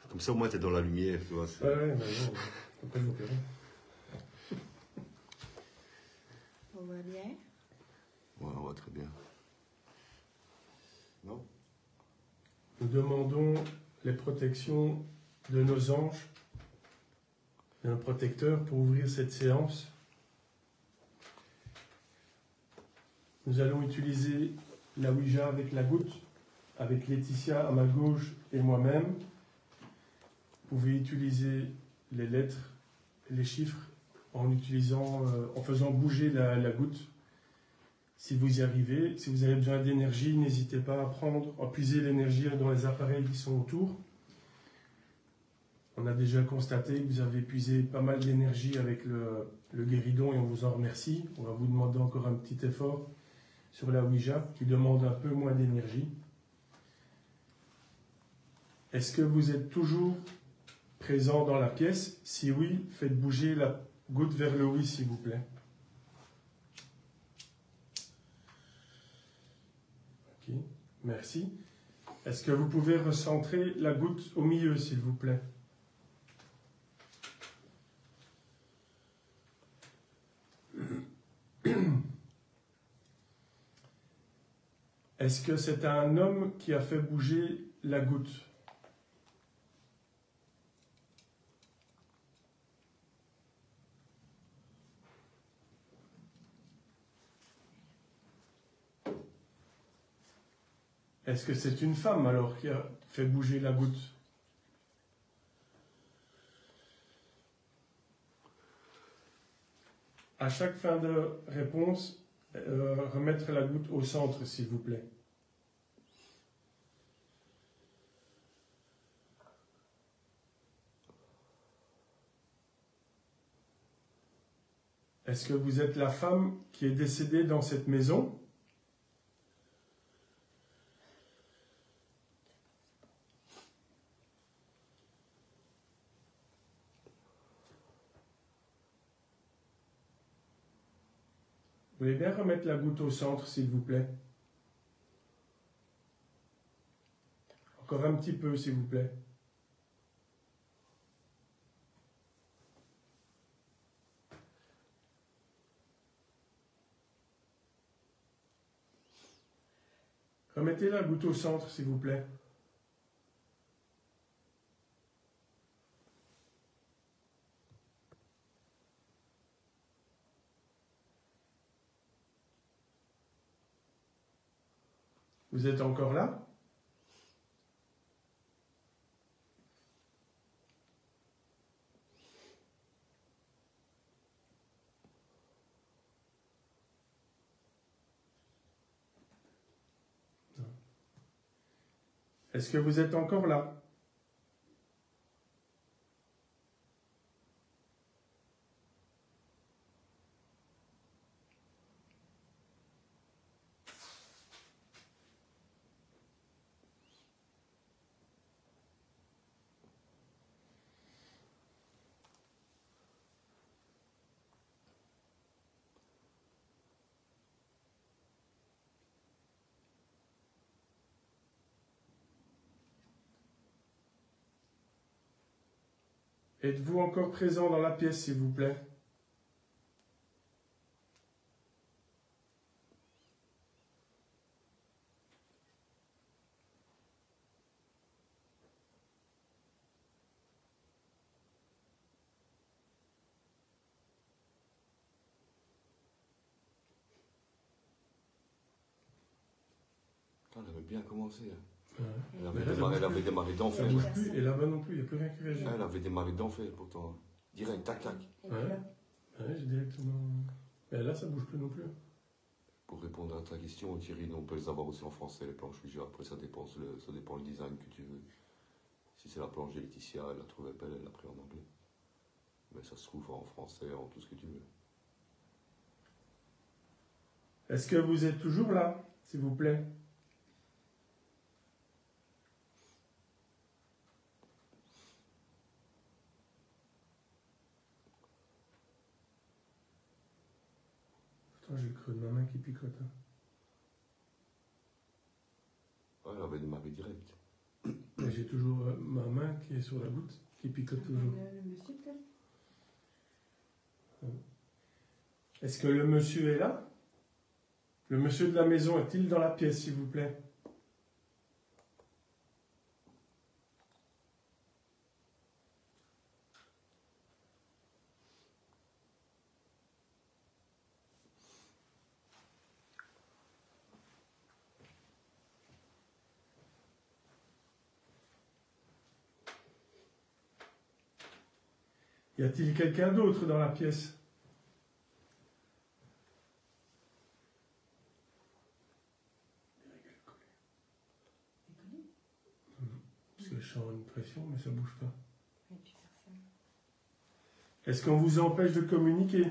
comme ça, au moins, t'es dans la lumière, tu vois. Ouais, mais bon, faut pas l'opérer. On va bien? Ouais, on va très bien. Non? Nous demandons les protections de nos anges, de nos protecteurs pour ouvrir cette séance. Nous allons utiliser la Ouija avec la goutte, avec Laetitia à ma gauche et moi-même. Vous pouvez utiliser les lettres, les chiffres en faisant bouger la goutte. Si vous y arrivez, si vous avez besoin d'énergie, n'hésitez pas à puiser l'énergie dans les appareils qui sont autour. On a déjà constaté que vous avez puisé pas mal d'énergie avec le guéridon et on vous en remercie. On va vous demander encore un petit effort sur la Ouija qui demande un peu moins d'énergie. Est-ce que vous êtes toujours présent dans la pièce? Si oui, faites bouger la goutte vers le oui, s'il vous plaît. Ok, merci. Est-ce que vous pouvez recentrer la goutte au milieu, s'il vous plaît? Est-ce que c'est un homme qui a fait bouger la goutte? Est-ce que c'est une femme alors qui a fait bouger la goutte? À chaque fin de réponse, remettre la goutte au centre, s'il vous plaît. Est-ce que vous êtes la femme qui est décédée dans cette maison? Vous voulez bien remettre la goutte au centre, s'il vous plaît? Encore un petit peu, s'il vous plaît. Remettez la goutte au centre, s'il vous plaît. Vous êtes encore là? Non. Est-ce que vous êtes encore là? Êtes-vous encore présent dans la pièce, s'il vous plaît? Elle avait bien commencé. Ouais. Elle avait démarré d'enfer. Ça bouge plus, et là-bas non plus, il n'y a plus rien qui réagit. Elle avait démarré d'enfer pourtant. Direct, tac, tac. Ouais, j'ai directement... Mais là, ça bouge plus non plus. Pour répondre à ta question, Thierry, on peut les avoir aussi en français, les planches Ouija. Après, ça dépend le design que tu veux. Si c'est la planche de Laetitia, elle l'a trouvée belle, elle l'a pris en anglais. Mais ça se trouve en français, en tout ce que tu veux. Est-ce que vous êtes toujours là, s'il vous plaît? Putain, j'ai le creux de ma main qui picote. Hein. Ouais, elle avait démarré direct. Mais j'ai toujours ma main qui est sur la goutte, qui picote toujours. Le monsieur, peut-être? Est-ce que le monsieur est là? Le monsieur de la maison est-il dans la pièce, s'il vous plaît? Y a-t-il quelqu'un d'autre dans la pièce? Parce que je sens une pression, mais ça ne bouge pas. Et puis personne. Est-ce qu'on vous empêche de communiquer?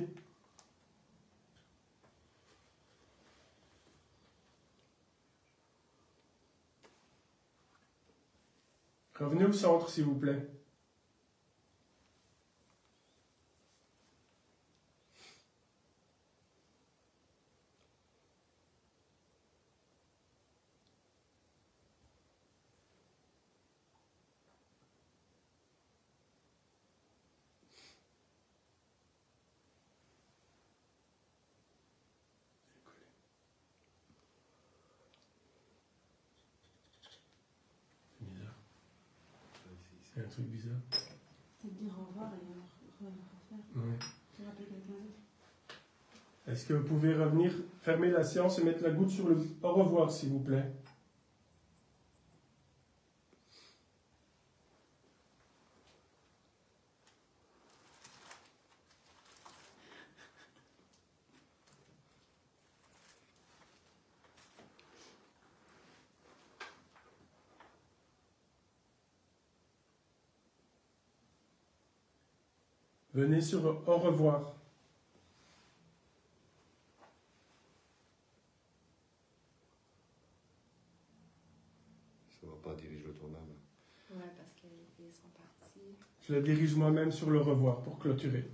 Revenez au centre, s'il vous plaît. C'est bizarre. C'est un truc bizarre. Peut-être dire au revoir et refaire. Ouais. Tu rappeler quelqu'un d'autre. Est-ce que vous pouvez revenir, fermer la séance et mettre la goutte sur le au revoir, s'il vous plaît? Venez sur au revoir. Ça va pas diriger ton âme. Ouais, parce qu'ils sont partis. Je la dirige moi-même sur le revoir pour clôturer.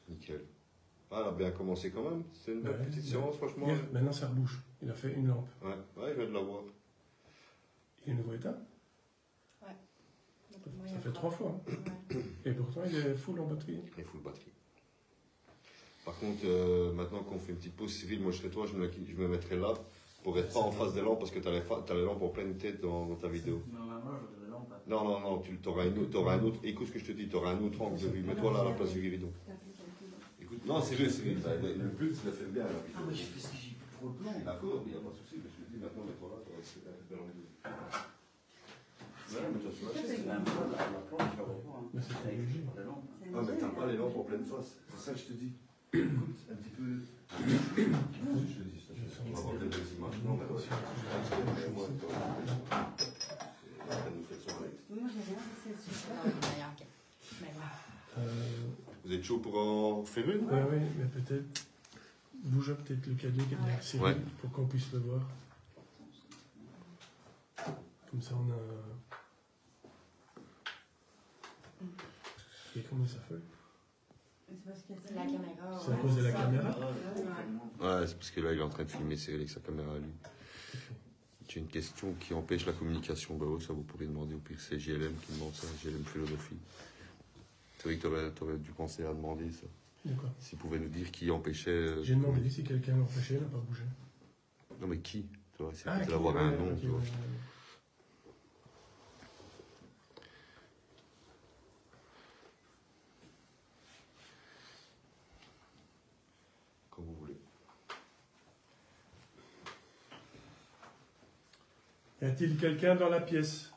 Nickel. Ah, elle a bien commencé quand même. C'est une belle Ouais, petite ouais. séance, franchement. Maintenant, ça rebouche. Il a fait une lampe. Ouais, je viens de la voir. Il est nouveau état. Ça fait 3 fois. Hein. Ouais. Et pourtant, il est full en batterie. Il est full batterie. Par contre, maintenant qu'on fait une petite pause civile, moi je serais toi, je me mettrais là pour être pas en face des lampes parce que tu as les lampes en pleine tête dans ta vidéo. Normalement, je des lampes. Non, tu auras un autre. Écoute ce que je te dis, tu auras un autre angle de vue. Mets-toi là à la place du guéridon. Écoute, non, c'est vrai. Le but, c'est de faire bien. Ah, mais j'ai fait ce que j'ai pu pour le plan. D'accord, il n'y a pas de souci, mais je te dis maintenant, mets-toi là, tu auras un bel angle de vue. Ouais, mais toi, tu vois, c'est quand même pas la planche, je la vois pas. Mais c'est pas Avec léger. les lampes. Ah, mais t'as pas les lampes en pleine face. C'est ça que je te dis. Écoute, un petit peu. Je te dis, on va voir peut-être des images. Non, mais aussi. Moi, j'ai rien, c'est super. Vous êtes chaud pour en faire une? Oui, mais peut-être. Bouge peut-être le cadet qui est derrière Cyril Ouais. pour qu'on puisse le voir. Comme ça, on a. Et comment ça fait? C'est la caméra. C'est à cause de la caméra? Ouais, c'est parce que là, il est en train de filmer Cyril avec sa caméra à lui. J'ai une question qui empêche la communication. Bah ouais, ça vous pourrez demander au pire. C'est JLM qui demande ça, JLM Philosophie. C'est vrai que t'aurais dû penser à demander ça. D'accord. S'il pouvait nous dire qui empêchait. J'ai demandé si quelqu'un l'empêchait, il n'a pas bougé. Non, mais qui? Tu vois, c'est Ah, peut-être qui, d'avoir ouais, un nom, ok, tu vois. ouais. Comme vous voulez. Y a-t-il quelqu'un dans la pièce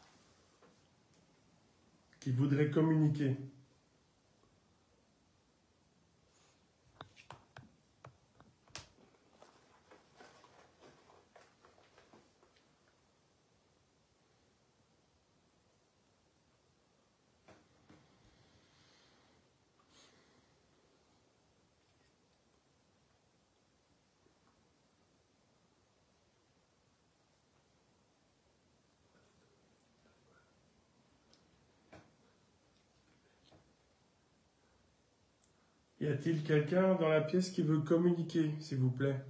qui voudrait communiquer? Y a-t-il quelqu'un dans la pièce qui veut communiquer, s'il vous plaît?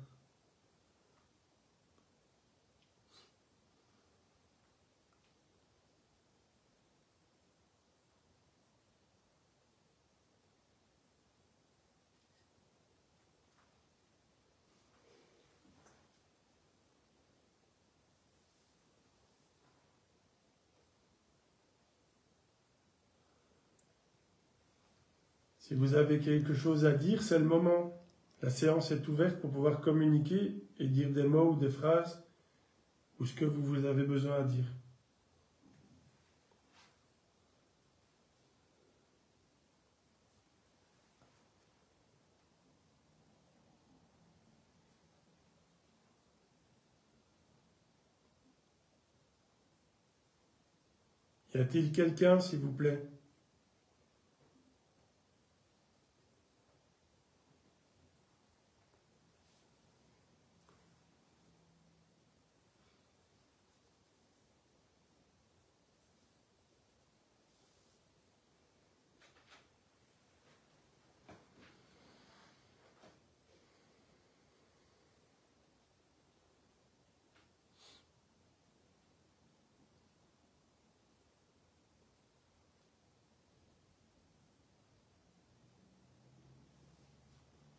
Si vous avez quelque chose à dire, c'est le moment. La séance est ouverte pour pouvoir communiquer et dire des mots ou des phrases ou ce que vous avez besoin à dire. Y a-t-il quelqu'un, s'il vous plaît?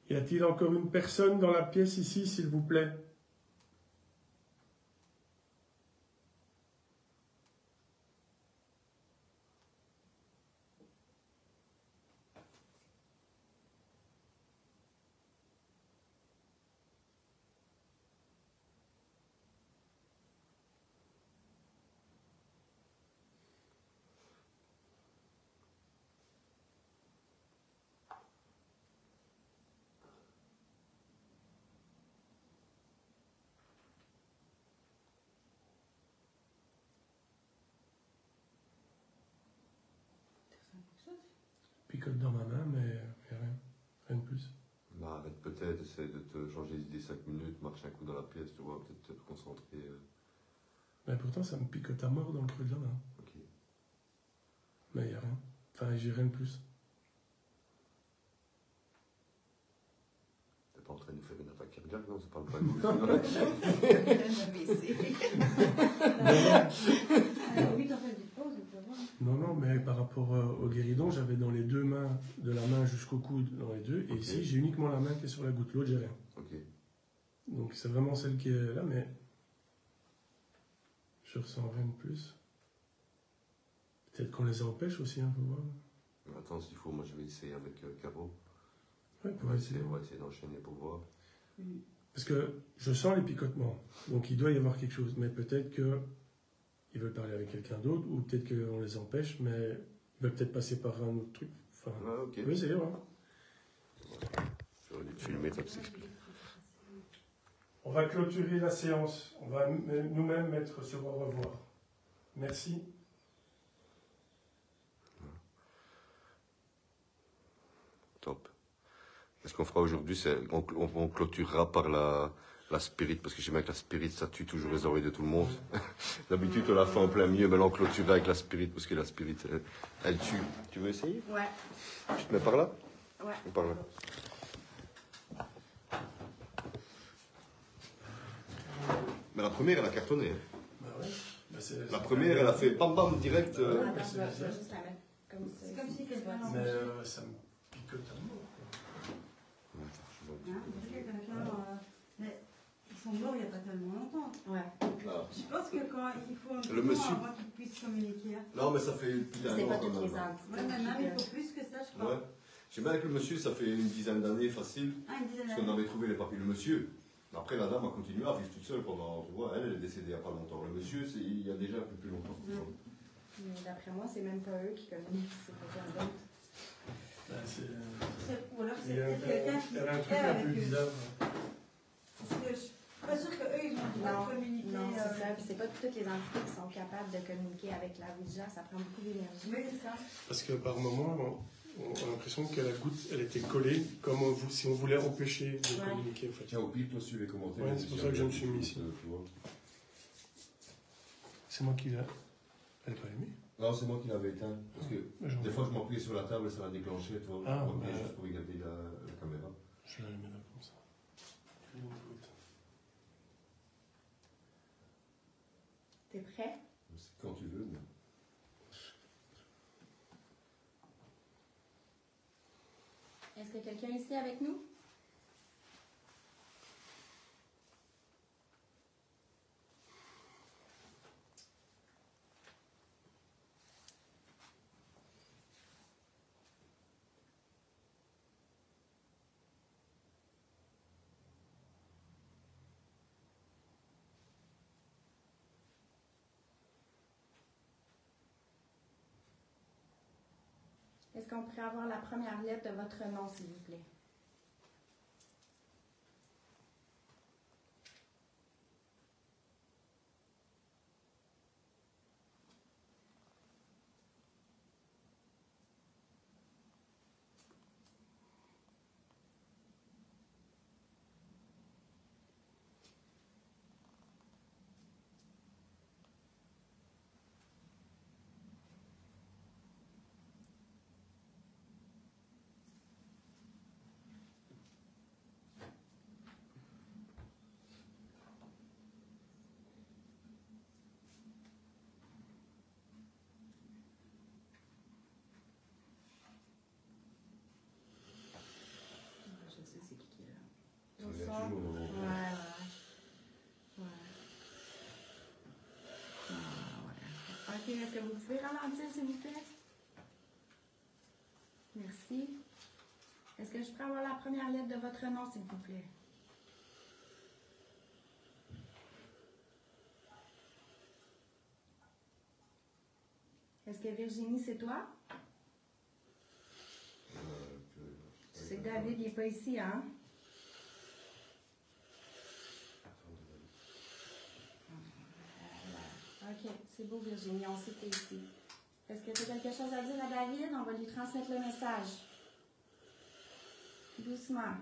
Y a-t-il encore une personne dans la pièce ici, s'il vous plaît? picote dans ma main, mais y a rien. Rien de plus. Bah, arrête peut-être, essaye de te changer d'idée 5 minutes, marche un coup dans la pièce, tu vois, peut-être te concentrer. Mais pourtant, ça me picote à mort dans le creux de la main. Ok. Mais y a rien. Enfin, j'ai rien de plus. T'es pas en train de nous faire une attaque cardiaque, non? C'est pas le pas Oui, t'en fais des pauses, on peut voir. Non, non, mais par rapport au guéridon, j'avais dans les deux mains, de la main jusqu'au coude, dans les deux. Et Ok. ici, j'ai uniquement la main qui est sur la goutte. L'autre, j'ai rien. Ok. Donc, c'est vraiment celle qui est là, mais je ressens rien de plus. Peut-être qu'on les empêche aussi, hein, faut voir. Mais attends, s'il faut, moi je vais essayer avec Caro. Ouais, On pour va essayer. essayer d'enchaîner pour voir. Parce que je sens les picotements. Donc, il doit y avoir quelque chose. Mais peut-être que ils veulent parler avec quelqu'un d'autre, ou peut-être qu'on les empêche, mais ils veulent peut-être passer par un autre truc. Enfin, Ouais, ok. on peut essayer, ouais. J'aurais dû te filmer, ça t'explique. On va clôturer la séance. On va nous-mêmes mettre sur au revoir. Merci. Top. Ce qu'on fera aujourd'hui, c'est on clôturera par la spirit, parce que j'aime bien que la spirit, ça tue toujours les oreilles de tout le monde. D'habitude, on la fait en plein milieu, mais là, on clôturera avec la spirit, parce que la spirit, elle tue. Tu veux essayer? Ouais. Tu te mets par là? Ouais. Ou par là? Mais la première, elle a cartonné. Bah ouais. Bah, c'est- La première, elle a fait bam bam direct. Attends, je vais juste la mettre comme ça. C'est comme si quelqu'un Mais ça me picote à mort. Hein, parce que quelqu'un, mais ils sont morts il n'y a pas tellement longtemps. Ouais. Je pense que quand il faut un peu Le de temps monsieur. avant qu'ils puissent communiquer. Non, mais ça fait plus d'un C'est an. pas quand toutes même. les entités. Ouais, mais même il faut plus que ça, je crois. Ouais. J'aime bien avec le monsieur, ça fait une dizaine d'années facile. Ah, une dizaine Parce qu'on d'années. avait trouvé les papiers. Le monsieur. Après, la dame a continué à vivre toute seule pendant. Tu vois, elle est décédée il n'y a pas longtemps. Le monsieur, il y a déjà un peu plus longtemps. Mais d'après moi, c'est même pas eux qui communiquent, c'est quelqu'un d'autre. Bah, c'est... Ou alors c'est Il y a peut-être quelqu'un qui il y avait un truc est un avec peu eux. bizarre. Parce que je suis pas sûre qu'eux, ils ont le droit Non, de communiquer. non, c'est ça. Puis c'est pas toutes les entités qui sont capables de communiquer avec la Ouija, ça prend beaucoup d'énergie. Oui, c'est ça. Parce que par moment, on a l'impression que la goutte, elle était collée, comme si on voulait empêcher de Ouais. communiquer, en fait. Tiens, au pire, toi, suis les commentaires. Ouais, c'est pour ça que je me suis mis ici. Tu vois. C'est moi qui l'ai... Elle n'a pas aimé. Non, c'est moi qui l'avais éteint. Parce que Mais j'en- des fois, je m'appuyais sur la table et ça l'a déclenché. Tu vois. Ah, Je m'appuyais ouais. juste pour regarder la caméra. Je l'ai mis là, comme ça. T'es prêt? C'est quand tu veux. Mais... Est-ce que quelqu'un est ici avec nous? Est-ce qu'on pourrait avoir la première lettre de votre nom, s'il vous plaît? Je sais c'est qui est là. Ça Au vient son. toujours au moment. Ouais. Ah, voilà. Ok, est-ce que vous pouvez ralentir, s'il vous plaît? Merci. Est-ce que je peux avoir la première lettre de votre nom, s'il vous plaît? Est-ce que Virginie, c'est toi? Tu sais que David, il n'est pas ici, hein? Ok, c'est beau, Virginie, on sait que t'es ici. Est-ce que tu as quelque chose à dire à David? On va lui transmettre le message. Doucement.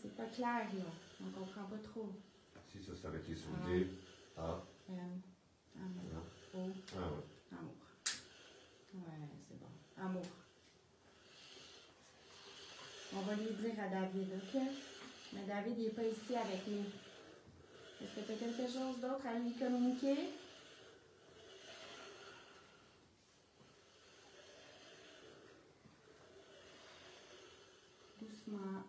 C'est pas clair, là. On comprend pas trop. Si ça s'arrêtait sur D, A. Amour. O. Ah ouais. Amour. Ouais, c'est bon. Amour. On va lui dire à David, OK? Mais David n'est pas ici avec nous. Est-ce que tu as quelque chose d'autre à lui communiquer? Doucement.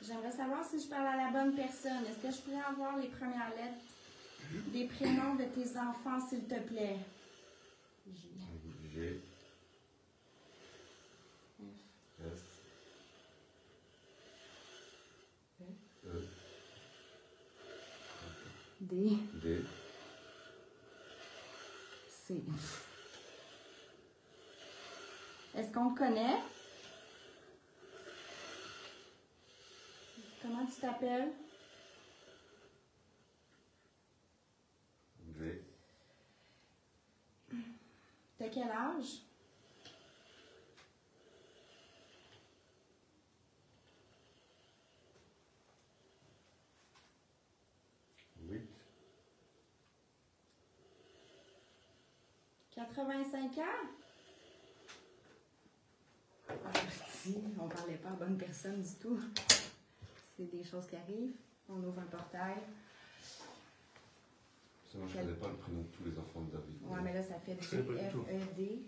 J'aimerais savoir si je parle à la bonne personne. Est-ce que je pourrais avoir les premières lettres des prénoms de tes enfants, s'il te plaît? G. F. E. D. D. C. Est-ce qu'on te connaît? Comment tu t'appelles? V. T'as quel âge? Huit. 85 ans? Si, on ne parlait pas à bonne personne du tout. C'est des choses qui arrivent. On ouvre un portail. Moi, je ne connais pas le prénom de tous les enfants de David. Ouais, mais là, ça fait Je connais pas du tout. G-F-E-D.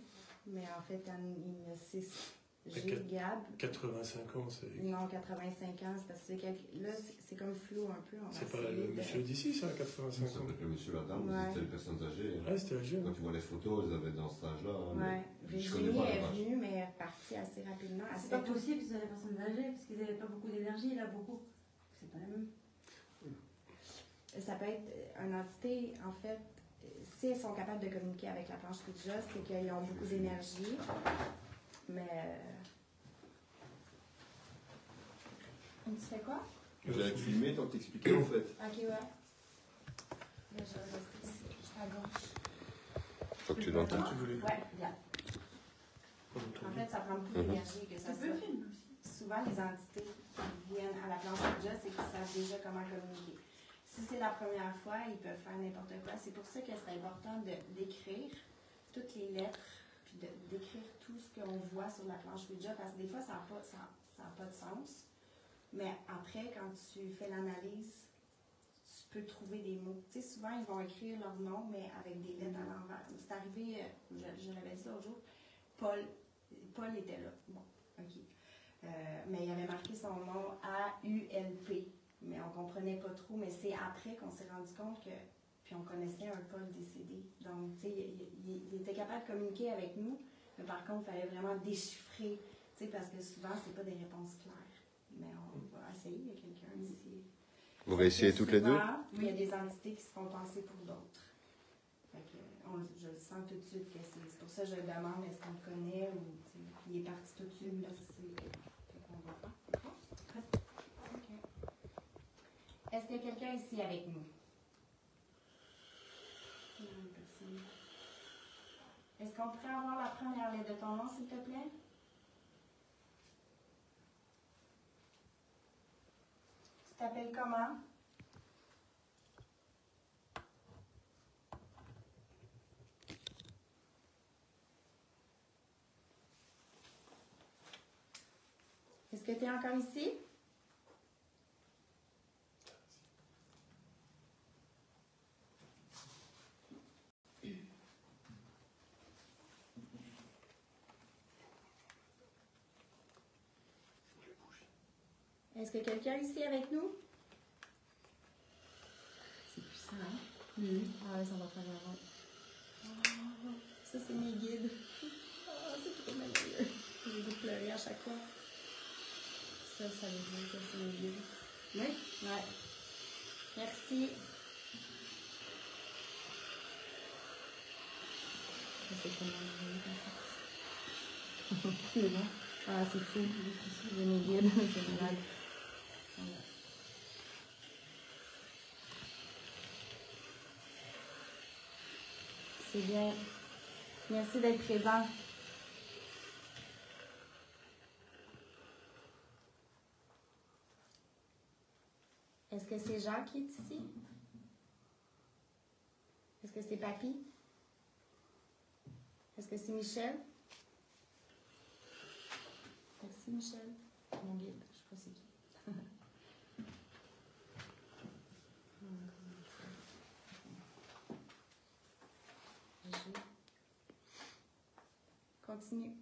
Mais en fait, il y a 6 G, Quatre- Gab. 85 ans, c'est. Non, 85 ans, c'est parce que là, c'est comme flou un peu. On va C'est pas essayer le de- monsieur d'ici, ça, Ça 85 ans. peut être le monsieur, la dame, Ouais. c'était les personnes âgées. Ouais, c'était âgé. Quand tu vois les photos, ils avaient dans cet âge-là. Hein, Ouais, mais je connais Virginie pas la est vache. venue, mais elle est partie assez rapidement. Elle C'est se pas fait tout- possible, c'est les personnes âgées, parce qu'ils n'avaient pas beaucoup d'énergie, là, beaucoup. C'est pas la même. Ça peut être une entité, en fait, si elles sont capables de communiquer avec la planche Ouija, c'est qu'ils ont beaucoup d'énergie. Mais. Tu fais quoi? J'avais filmé tant que t'expliquais en fait. Ok, ouais. Là, je vais rester ici, je suis à gauche. Faut que tu l'entends. Tu voulais. Ouais, bien. En fait, ça prend beaucoup d'énergie que ça Ça peut soit. filmer aussi. Souvent, les entités qui viennent à la planche Ouija, c'est qu'ils savent déjà comment communiquer. Si c'est la première fois, ils peuvent faire n'importe quoi. C'est pour ça que c'est important d'écrire toutes les lettres, puis d'écrire tout ce qu'on voit sur la planche Ouija, parce que des fois, ça n'a pas de sens. Mais après, quand tu fais l'analyse, tu peux trouver des mots. Tu sais, souvent, ils vont écrire leur nom, mais avec des lettres à l'envers. C'est arrivé, je l'avais dit l'autre jour, Paul était là. Bon, OK. Mais il avait marqué son nom A-U-L-P. Mais on comprenait pas trop. Mais c'est après qu'on s'est rendu compte que... Puis on connaissait un Paul décédé. Donc, tu sais, il était capable de communiquer avec nous. Mais par contre, il fallait vraiment déchiffrer. Tu sais, parce que souvent, c'est pas des réponses claires. Mais on va essayer. Il y a quelqu'un ici. Vous réessayez toutes les deux? Souvent, il y a des entités qui se font passer pour d'autres. Fait que, je le sens tout de suite que c'est pour ça que je demande est-ce qu'on le connaît ou tu sais, il est parti tout de suite parce que c'est qu'on va faire. OK. Est-ce qu'il y a quelqu'un ici avec nous? Non, personne. Est-ce qu'on pourrait avoir la première lettre de ton nom, s'il te plaît? Tu t'appelles comment? Est-ce que tu es encore ici? Est-ce que quelqu'un est ici avec nous? C'est puissant, hein? Ah ouais, ça va faire un rond. Oh, ça, c'est mes guides. Oh, c'est trop merveilleux. Je vais pleurer à chaque fois. Ça veut dire que c'est mes guides. Oui? Ouais. Merci. Ça, c'est comment on dit comme ça. C'est bon. Ah, c'est fou. J'ai mes guides, c'est malade. C'est bien. Merci d'être présent. Est-ce que c'est Jean qui est ici? Est-ce que c'est Papy? Est-ce que c'est Michel? Merci Michel. Mon guide, je sais pas c'est qui. Continue.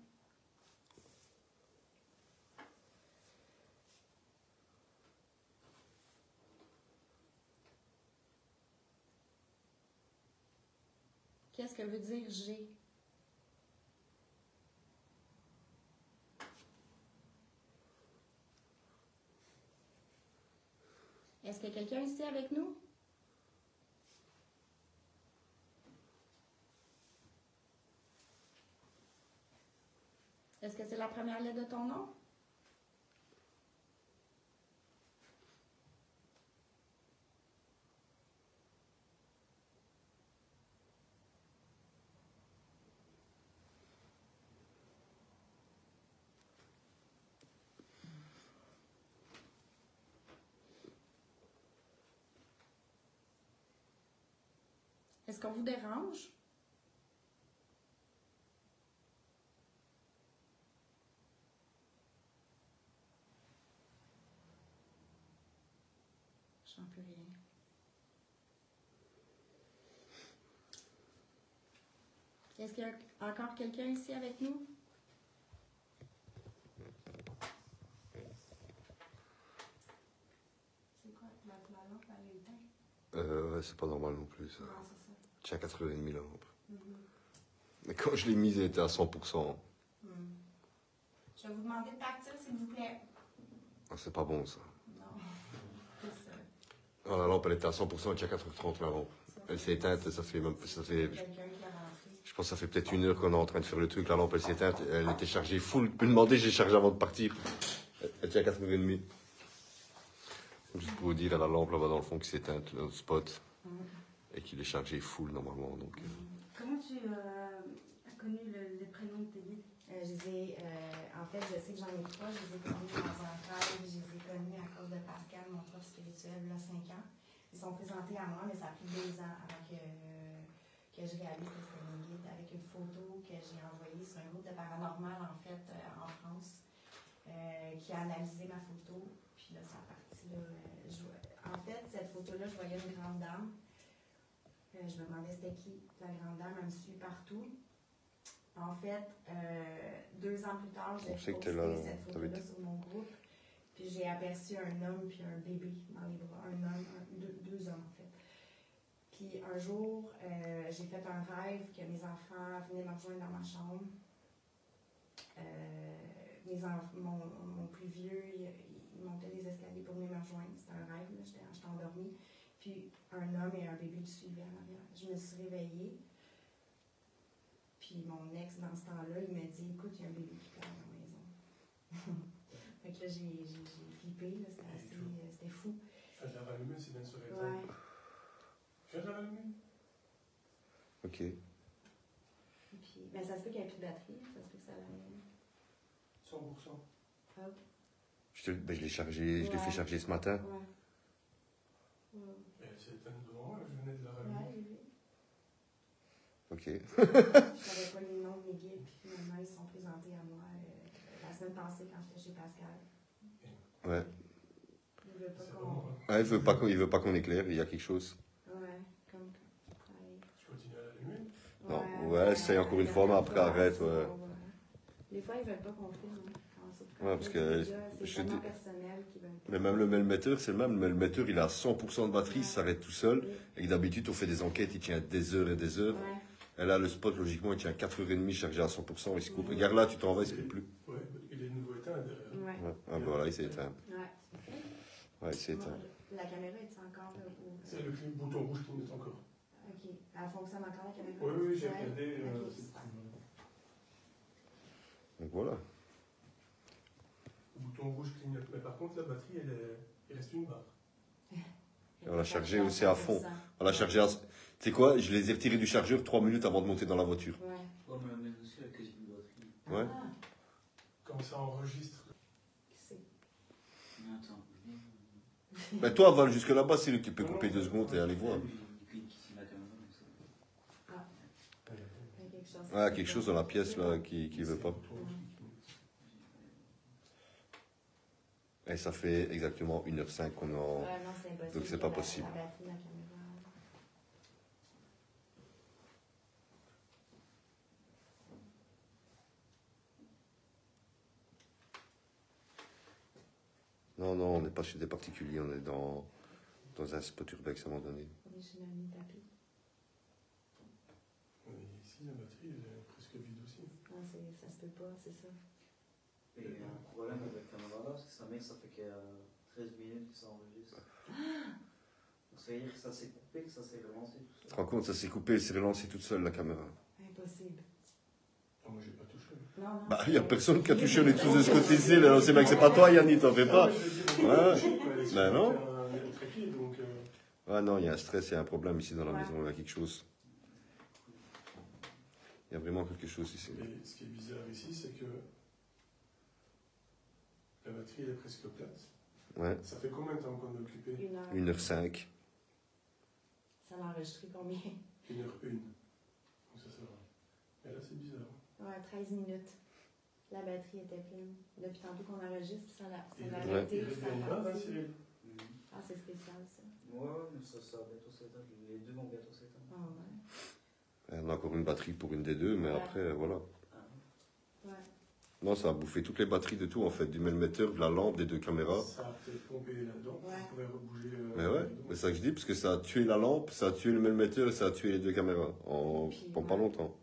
Qu'est-ce que veut dire j'ai? Est-ce qu'il y a quelqu'un ici avec nous? Est-ce que c'est la première lettre de ton nom? Est-ce qu'on vous dérange? Je sens plus rien. Est-ce qu'il y a encore quelqu'un ici avec nous? C'est quoi? La lampe, elle est éteinte? Ouais, c'est pas normal non plus, ça. Non, c'est ça. Tiens, 4h30 la lampe. Mhm. Mais quand je l'ai mise, elle était à 100%. Mhm. Je vais vous demander de partir, s'il vous plaît. Ah, c'est pas bon, ça. Non, c'est ça. Ah, la lampe, elle était à 100%, elle tient 4h30 la lampe. Elle s'est éteinte, ça fait même... Ça fait, Quelqu'un qui a rentré. je pense que ça fait peut-être 1 heure qu'on est en train de faire le truc. La lampe, elle s'est éteinte, elle était chargée full. Je peux demander, j'ai chargé avant de partir. Elle tient 4h30. Juste pour vous dire, elle a la lampe là-bas dans le fond qui s'est éteinte, le spot. Et qu'il est chargé full normalement. Donc, Comment tu as connu le prénom de tes guides? En fait, je sais que j'en ai 3. Je les ai connus dans un rêve. Je les ai connus à cause de Pascal, mon prof spirituel, il y a 5 ans. Ils sont présentés à moi, mais ça a pris 2 ans avant que je réalise que c'était mes guides, avec une photo que j'ai envoyée sur un groupe de paranormal, en fait, en France, qui a analysé ma photo. Puis là, ça a parti. En fait, cette photo-là, je voyais une grande dame. Je me demandais c'était qui. La grande dame, elle me suit partout. En fait, 2 ans plus tard, j'ai posté cette photo-là sur mon groupe. Puis j'ai aperçu un homme puis un bébé dans les bras. Un homme, deux hommes en fait. Puis un jour, j'ai fait un rêve que mes enfants venaient me rejoindre dans ma chambre. Mon plus vieux, il montait les escaliers pour venir me rejoindre. C'était un rêve, j'étais endormie. Puis un homme et un bébé le suivaient en arrière. Je me suis réveillée. Puis mon ex, dans ce temps-là, il m'a dit, écoute, il y a un bébé qui pleure dans la maison. Fait que là, j'ai flippé, c'était fou. Je viens de la rallumer, c'est bien sur les Ouais. Je viens de la rallumer. ok. Puis, ben, ça se peut qu'il n'y ait plus de batterie, ça se peut que ça l'amène. 100%. Hop. Je l'ai chargé, je l'ai fait charger ce matin. Ouais. Elle s'est éteinte devant moi, je venais de la rallumer. Ouais, j'ai vu. Ok. Je savais pas les noms de mes guides, puis finalement, ils sont présentés à moi la semaine passée quand j'étais chez Pascal. Ouais. Il veut pas C'est qu'on. bon, hein. Ah, il veut pas qu'on éclaire, il y a quelque chose. Ouais, comme. Ouais. Je continue à l'allumer. Non, ouais, essaye encore une fois, mais après arrête, ouais. Des fois, ils veulent pas qu'on filme. Ouais, parce que c'est tellement personnel qu'ils veulent pas. Mais même le melmetteur, c'est le même. Le melmetteur, il a 100% de batterie, il s'arrête tout seul. Et d'habitude, on fait des enquêtes, il tient des heures et des heures. Ouais. Et là, le spot, logiquement, il tient 4h30 chargé à 100%, il se coupe. Regarde là, tu t'en vas, il se coupe plus. Ouais, il est nouveau éteint derrière. Ouais. Ouais. Ah, ben voilà, il s'est éteint. Ouais. Ouais, il s'est éteint. La caméra est encore là où... C'est le bouton rouge qui met encore. Ok. Elle fonctionne encore la caméra? Oui, j'ai Ouais. regardé. Ok, c'est- super. Donc voilà. bouton rouge clignote. Mais par contre, la batterie, il reste une barre. On l'a chargé aussi à fond. On l'a chargé à... Tu sais quoi, je les ai retirés du chargeur 3 minutes avant de monter dans la voiture. Ouais. Ouais, mais aussi avec quasi une batterie. Ouais. Ah, Comme ça enregistre. c'est- Mais attends. Mais toi, va jusque là-bas, c'est lui qui peut couper 2 secondes et aller voir. Il quitte la caméra, donc ça. il y a quelque chose. Ah, quelque chose dans la pièce là qui veut pas. Et ça fait exactement 1h05 qu'on en... Ouais, non, c'est impossible. Donc c'est pas La- possible. La batterie, la caméra. Non, non, on n'est pas chez des particuliers, on est dans un spot urbex à un moment donné. On est chez Mamie Tapis. Mais ici, la batterie, elle est presque vide aussi. Non, ça se peut pas, c'est ça. Et il y a un problème avec la caméra là, parce que ça met que ça fait que 13 minutes que ça enregistre. Donc ça veut dire que ça s'est coupé, que ça s'est relancé tout Tu te ça. rends compte, ça s'est coupé, c'est relancé toute seule la caméra. Impossible. Ah, moi, j'ai pas touché. Non, non. Bah, il n'y a personne qui a touché les tous de ce côté-ci, là, on sait bien que c'est pas toi, Yannick, t'en fais pas. Ah, je veux dire, Ouais. elle est touchée, quoi, elle est Ben sur non. un trépied, donc... Ah non, il y a un stress, il y a un problème ici dans la Ouais. maison, il y a quelque chose. Il y a vraiment quelque chose ici. Et ce qui est bizarre ici, c'est que la batterie elle est presque plate. Ouais, Ça fait combien de temps qu'on est occupé? 1h. 1h05. Ça l'a enregistré combien? 1h01. Donc ça va. Mais là, c'est bizarre. Ouais, 13 minutes. La batterie était pleine. Depuis tantôt qu'on enregistre, ça l'a Il arrêté. il reste Ça a une barre, hein, parti. Cyril? Ah, c'est spécial ça. Ouais, mais ça va bientôt s'éteindre. Les deux vont bientôt s'éteindre. Ah, ouais. On a encore une batterie pour une des deux, mais Ouais. après, voilà. Ouais. Non, ça a bouffé toutes les batteries de tout, en fait, du melmetteur, de la lampe, des 2 caméras. Ça a peut-être pompé là-dedans. Ouais. On pourrait rebouger. Mais ouais, c'est ça que je dis, parce que ça a tué la lampe, ça a tué le melmetteur et ça a tué les 2 caméras en Puis, pas ouais. longtemps.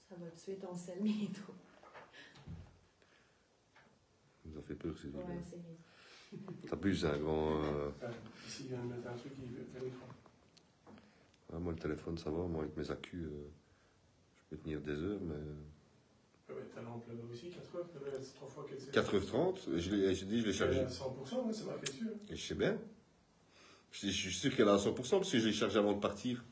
Ça va tuer ton sel bientôt. Ça nous a fait peur, ces Ouais, trucs-là. c'est T'abuses, un grand... Ah, ici, il vient de mettre un truc qui fait l'écran. Ah, moi, le téléphone, ça va. Moi, avec mes accus, je peux tenir des heures, mais... Ah ouais, ta lampe là-bas aussi, 4 heures, là-bas, c'est 3 fois qu'elle s'est. 4h30, j'ai dit, je l'ai chargé. Elle est à 100%, mais c'est marqué dessus. Et je sais bien. Je suis sûr qu'elle est à 100% parce que je l'ai chargé avant de partir.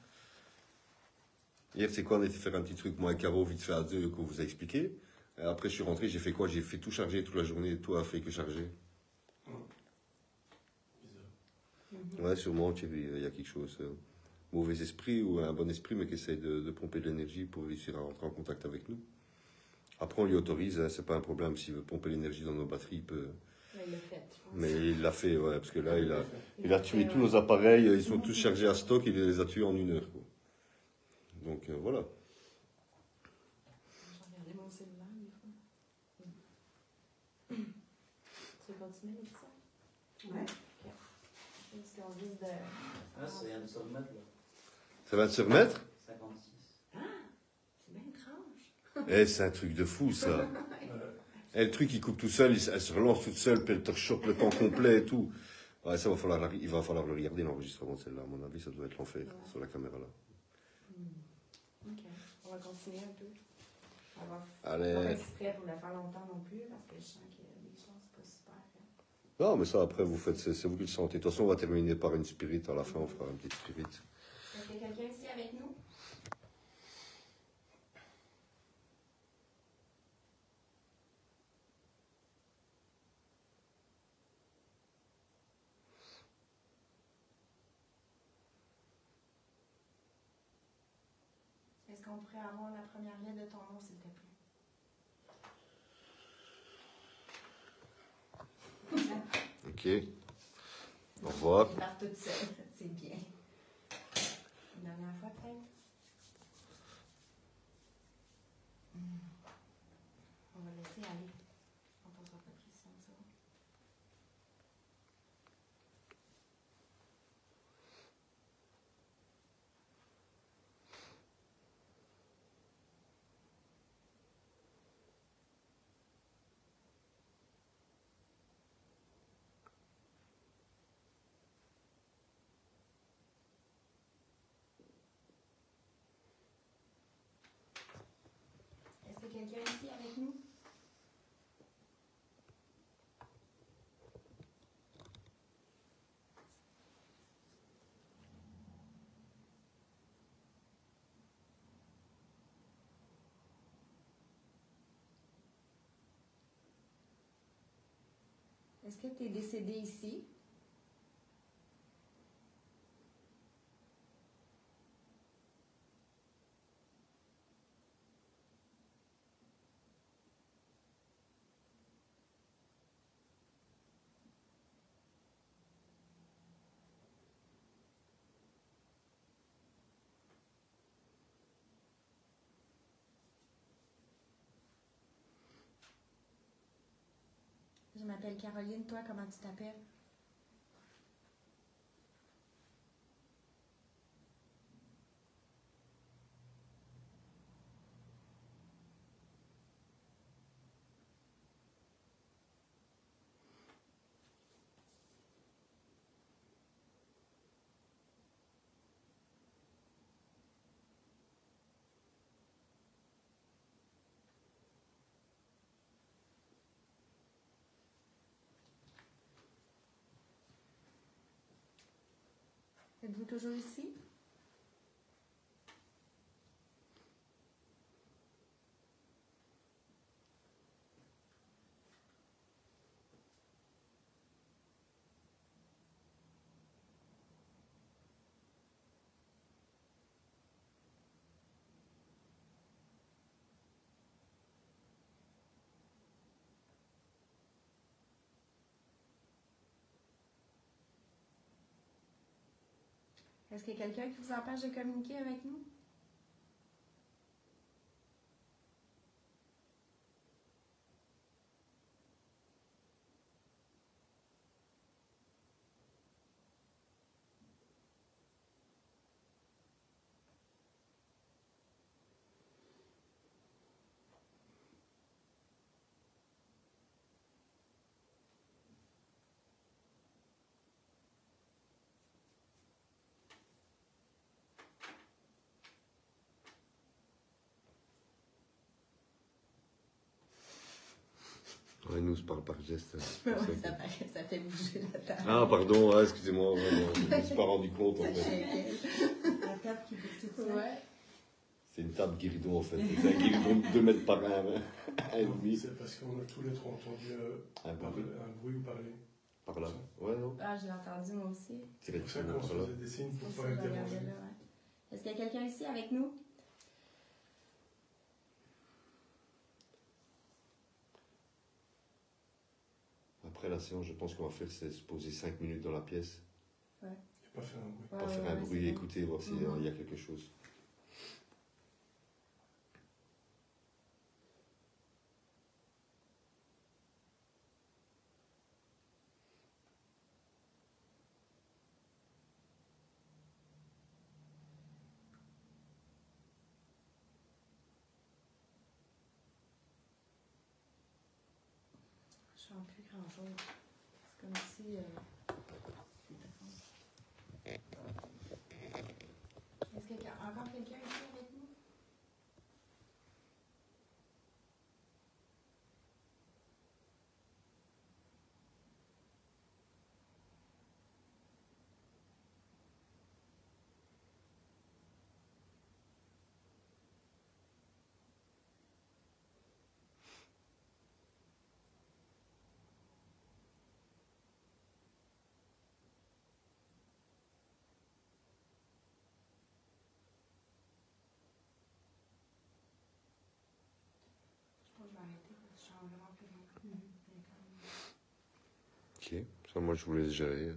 Hier, c'est quoi, on était faire un petit truc, moi et Caro, vite fait à 2, qu'on vous a expliqué. Et après, je suis rentré, j'ai fait quoi? J'ai fait tout charger toute la journée, tout a fait que charger. Bizarre. Ouais, sûrement, il y a quelque chose. Mauvais esprit ou un bon esprit, mais qui essaye de pomper de l'énergie pour réussir à rentrer en contact avec nous. Après, on lui autorise, hein, c'est pas un problème. S'il veut pomper l'énergie dans nos batteries, il peut. Mais il l'a fait, je pense. Mais il l'a fait, ouais, parce que là, il a tué fait, tous ouais. nos appareils, ils sont tous chargés à stock, il les a tués en 1 heure. Quoi. Donc voilà. J'ai regardé mon cellulaire des fois. Tu veux continuer avec ça? Ouais. Est-ce qu'on vise de. Ah, ça vient de se remettre là. Ça va de se remettre? 56. C'est bien étrange. Eh, c'est un truc de fou, ça. Et le truc, il coupe tout seul, elle se relance toute seule, puis elle te chope le temps complet et tout. Ouais, ça il va falloir le regarder, l'enregistrement de celle-là. À mon avis, ça doit être l'enfer sur la caméra là. Ok, on va continuer un peu. On va Allez. pas exprès pour le faire longtemps non plus, parce que je sens que les choses pas super. Non, mais ça, après, vous faites, c'est vous qui le sentez. De toute façon, on va terminer par une spirit. À la fin, on fera une petite spirit. Est-ce qu'il y a quelqu'un ici avec nous? Est-ce qu'on pourrait avoir la première lettre de ton nom, s'il te plaît? Ok. Au revoir. Je pars toute seule, c'est bien. Une dernière fois, peut-être? On va laisser aller. On posera pas de questions, ça va. Est-ce que quelqu'un ici avec nous? Est-ce que tu es décédé ici? Je m'appelle Caroline. Toi, comment tu t'appelles? Êtes-vous toujours ici? Est-ce qu'il y a quelqu'un qui vous empêche de communiquer avec nous? Ouais, nous, on se parle par geste. Oui, ça fait bouger la table. Ah, pardon, ah, excusez-moi, vraiment, je ne me suis pas rendu compte en fait. La table qui bouge toute seule. Ouais. C'est une table guéridon en fait. C'est un guéridon de 2 mètres par 1,5. C'est parce qu'on a tous les trois entendu un bruit ou parler. Par là. Ouais, non. Ah, je l'ai entendu moi aussi. C'est pour ça qu'on se faisait des signes pour ne pas être dérangé. Est-ce qu'il y a quelqu'un ici avec nous? Après la séance, je pense qu'on va faire, c'est se poser 5 minutes dans la pièce. Ouais. Et pas faire un bruit. Pas faire un bruit, écouter, voir s'il y a quelque chose. Je sens plus grand-chose. C'est comme si... Est-ce qu'il y a encore quelqu'un ici avec nous? Je vais arrêter parce que je sens vraiment plus grand. Ok, ça moi je vous laisse gérer.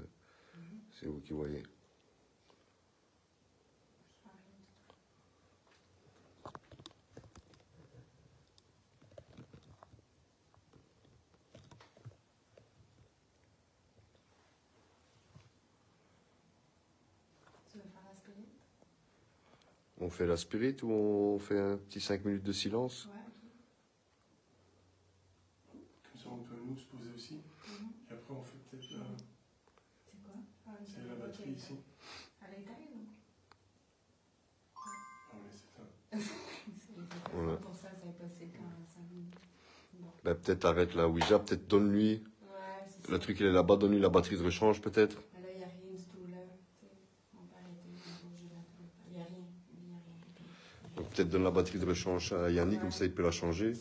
C'est vous qui voyez. Tu veux faire la spirit? On fait la spirit ou on fait un petit 5 minutes de silence? Ouais, ok. Comme ça, on peut nous se poser aussi. Et après, on fait peut-être la... C'est quoi? Ah, C'est la batterie ici. À l'intérieur, non? Ah, mais c'est un... Voilà. Pour ça, c'est impossible quand 5 minutes. Bon. Ben, peut-être arrête la Ouija, peut-être donne-lui. Ouais, c'est ça. Le truc il est là-bas, donne-lui la batterie de rechange peut-être. Mais là, il n'y a rien du tout là. T'sais, on peut arrêter, on va bouger la table. Il n'y a rien. Il n'y a rien. Donc peut-être donne la batterie de rechange à Yannick, comme ça il peut la changer.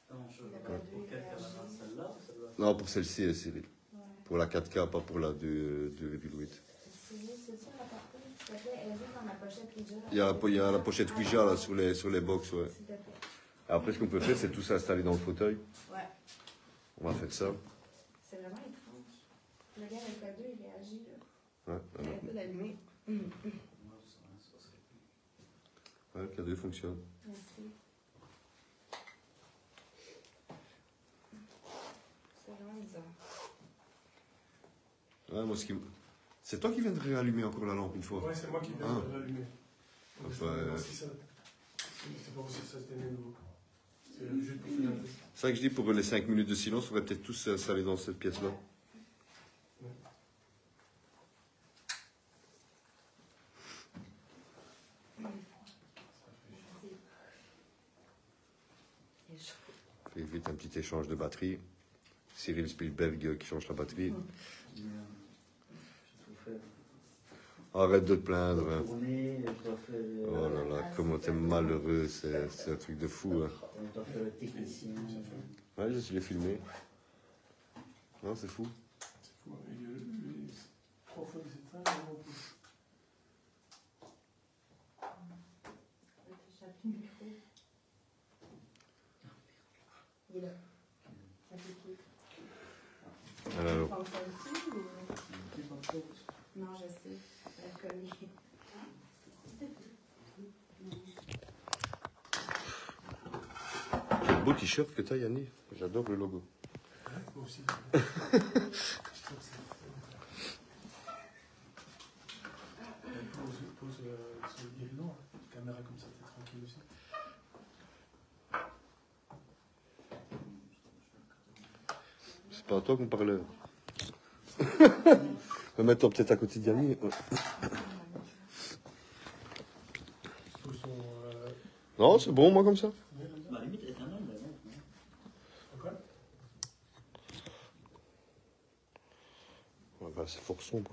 Non, je regarde pour quelle caméra? Celle-là ou celle-là? Non, pour celle-ci, Cyril. Ouais. Pour la 4K, pas pour la 2,8. C'est ça la portée? S'il te plaît, elle est juste dans la pochette Ouija. Il y a la pochette Ouija là, sur les box, ouais. S'il te plaît. Après, ce qu'on peut faire, c'est tout s'installer dans le fauteuil. Ouais. On va faire ça. C'est vraiment étrange. Le gars avec la 2, il réagit là. Ouais, Il a peu d'allumer. Moi, ça se passerait plus. ouais, le K2 fonctionne. Merci. C'est vraiment bizarre. Ouais, moi, c'est toi qui viens de réallumer encore la lampe une fois. Ouais, c'est moi qui viens de l'allumer. Donc, je sais pas si ça. C'est pas aussi ça se dénait nouveau. C'est juste pour faire un test. C'est ça que je dis pour les 5 minutes de silence, on va peut-être tous s'installer dans cette pièce-là. Fais vite un petit échange de batterie. Cyril Spielberg qui change la batterie. J'ai tout fait. Arrête de te plaindre. Hein. Tourner, je dois faire. Oh là là, comment t'es malheureux, c'est un truc de fou. Hein. Je dois faire le technicien. Ouais, je l'ai filmé. Non, c'est fou. C'est fou. Et 3 fois que c'est ça, en plus. Il est là. Appliqué. Alors, Fonctionne-tu ou... Non, je sais. Elle connaît. quel beau t-shirt que t'as, Yanni. J'adore le logo. Moi aussi. Pose sur le guéridon. Caméra comme ça, t'es tranquille aussi. C'est pas à toi qu'on parlait. On va mettre peut-être à côté de Yanni. Pose ton. Non, c'est bon, moi, comme ça. Bah, limite, éternel, mais non. Pourquoi? Ouais, bah, c'est fort sombre.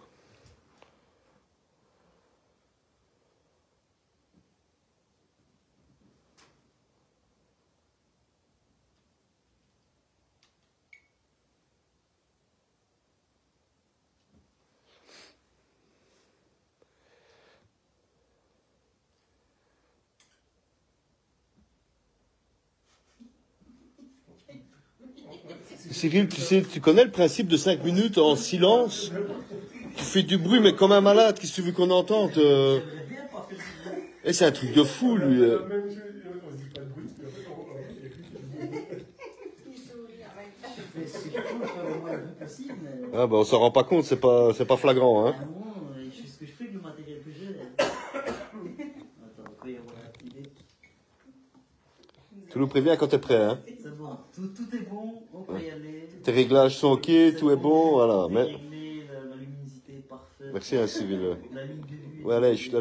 Cyril, tu sais, tu connais le principe de 5 minutes en silence. Tu fais du bruit, mais comme un malade, qu'est-ce que tu veux qu'on entende J'aimerais bien pas faire ce bruit. Et c'est un truc de fou, lui. Même chose, on se dit pas de bruit, puis en fait, il y a plus de bruit. Il sourit en même temps. Mais c'est plutôt de faire le moins de bruit possible, mais. Ah bah on s'en rend pas compte, c'est pas flagrant, hein. Ah non, je fais ce que je fais avec le matériel que j'ai. Attends, il va y avoir une idée. Tu nous préviens quand t'es prêt, hein. C'est bon, tout est bon, on peut y aller. Tes réglages sont ok, tout est bon, voilà. Mais... Mais... Régler, la luminosité est parfaite. Merci, hein, Cyril. La ligne de vue. Ouais, allez, chut.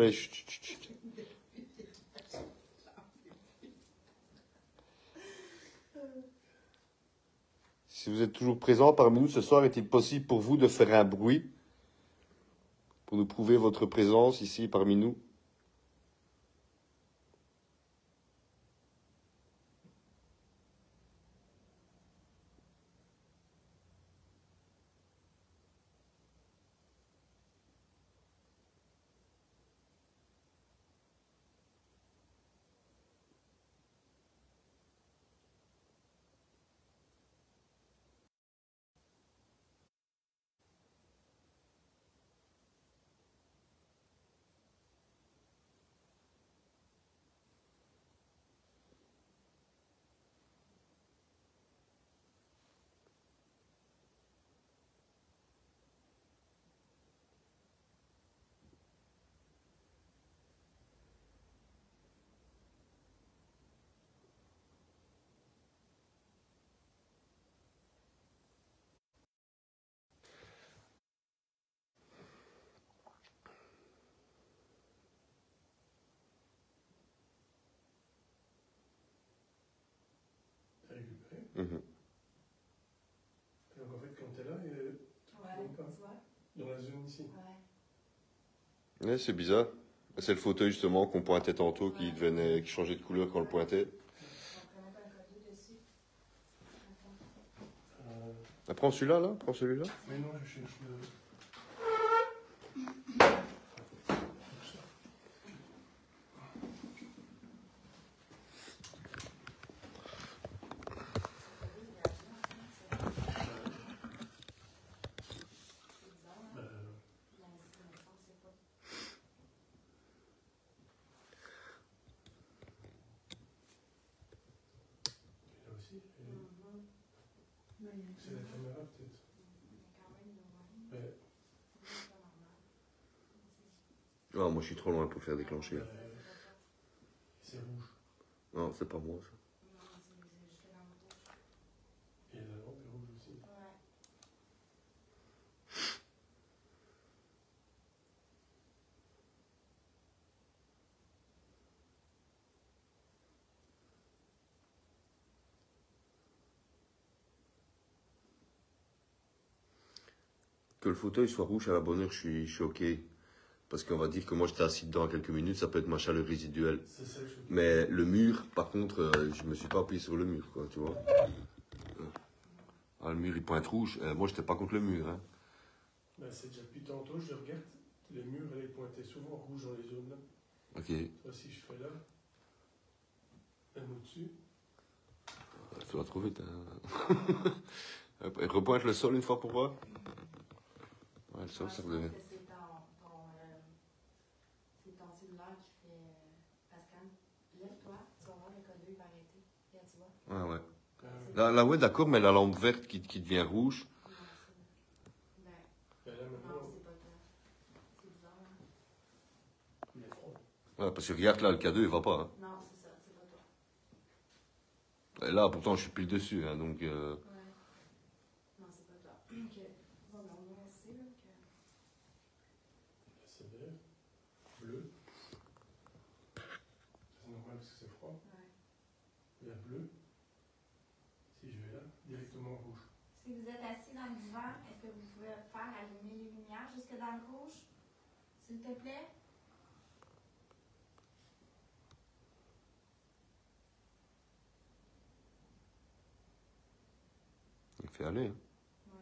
Si vous êtes toujours présent parmi nous ce soir, est-il possible pour vous de faire un bruit pour nous prouver votre présence ici parmi nous? T'as récupéré. Mhm. Donc en fait, quand t'es là, tu Ouais, pas. tu vois? Dans la zone ici. Ouais. Ouais, c'est bizarre. C'est le fauteuil justement qu'on pointait tantôt qui changeait de couleur quand on le pointait. On prend pas un code dessus. Attends. Ah, prends celui-là, là. Prends celui-là. Mais non, je cherche le... Là aussi. C'est la caméra, peut-être. Mais, Ah, moi, je suis trop loin pour faire déclencher. c'est rouge. Non, c'est pas moi, ça. Et la lampe est rouge aussi. Que le fauteuil soit rouge à la bonne heure, je suis OK. Parce qu'on va dire que moi, j'étais assis dedans quelques minutes, ça peut être ma chaleur résiduelle. C'est ça que je... Mais le mur, par contre, je me suis pas appuyé sur le mur, quoi, tu vois. Ah, le mur, il pointe rouge. Moi, j'étais pas contre le mur, hein. Ben, c'est déjà depuis tantôt, je regarde. Les murs, elle est pointée souvent rouge dans les zones là. OK. Toi, si je fais là, un au-dessus. Tu vas trop vite, hein. Repointe le sol une fois pour voir. Ouais, le sol, ça redevient. C'est ton cellulaire qui fait Pascal. Lève-toi, tu vas voir le code 2 il va arrêter. Regarde, tu vois. Ouais, ouais. Là, ouais, d'accord, mais la lampe verte qui devient rouge. Ben là, Non, maintenant, c'est pas toi. C'est bizarre. Hein? il est froid. Ouais, parce que regarde, là, le K2, il va pas, hein. Non, c'est ça, c'est pas toi. Et là, pourtant, je suis pile dessus, hein, donc... Ouais. Non, c'est pas toi. Ok. Bon, ben, on va essayer, là, que... Là, c'est vert. Bleu. C'est normal parce que c'est froid. Ouais. Il y a bleu. Si je vais là, directement rouge. Si vous êtes assis dans le divan, est-ce que vous pouvez faire allumer les lumières jusque dans le rouge? S'il te plaît? Il fait aller, hein. Ouais.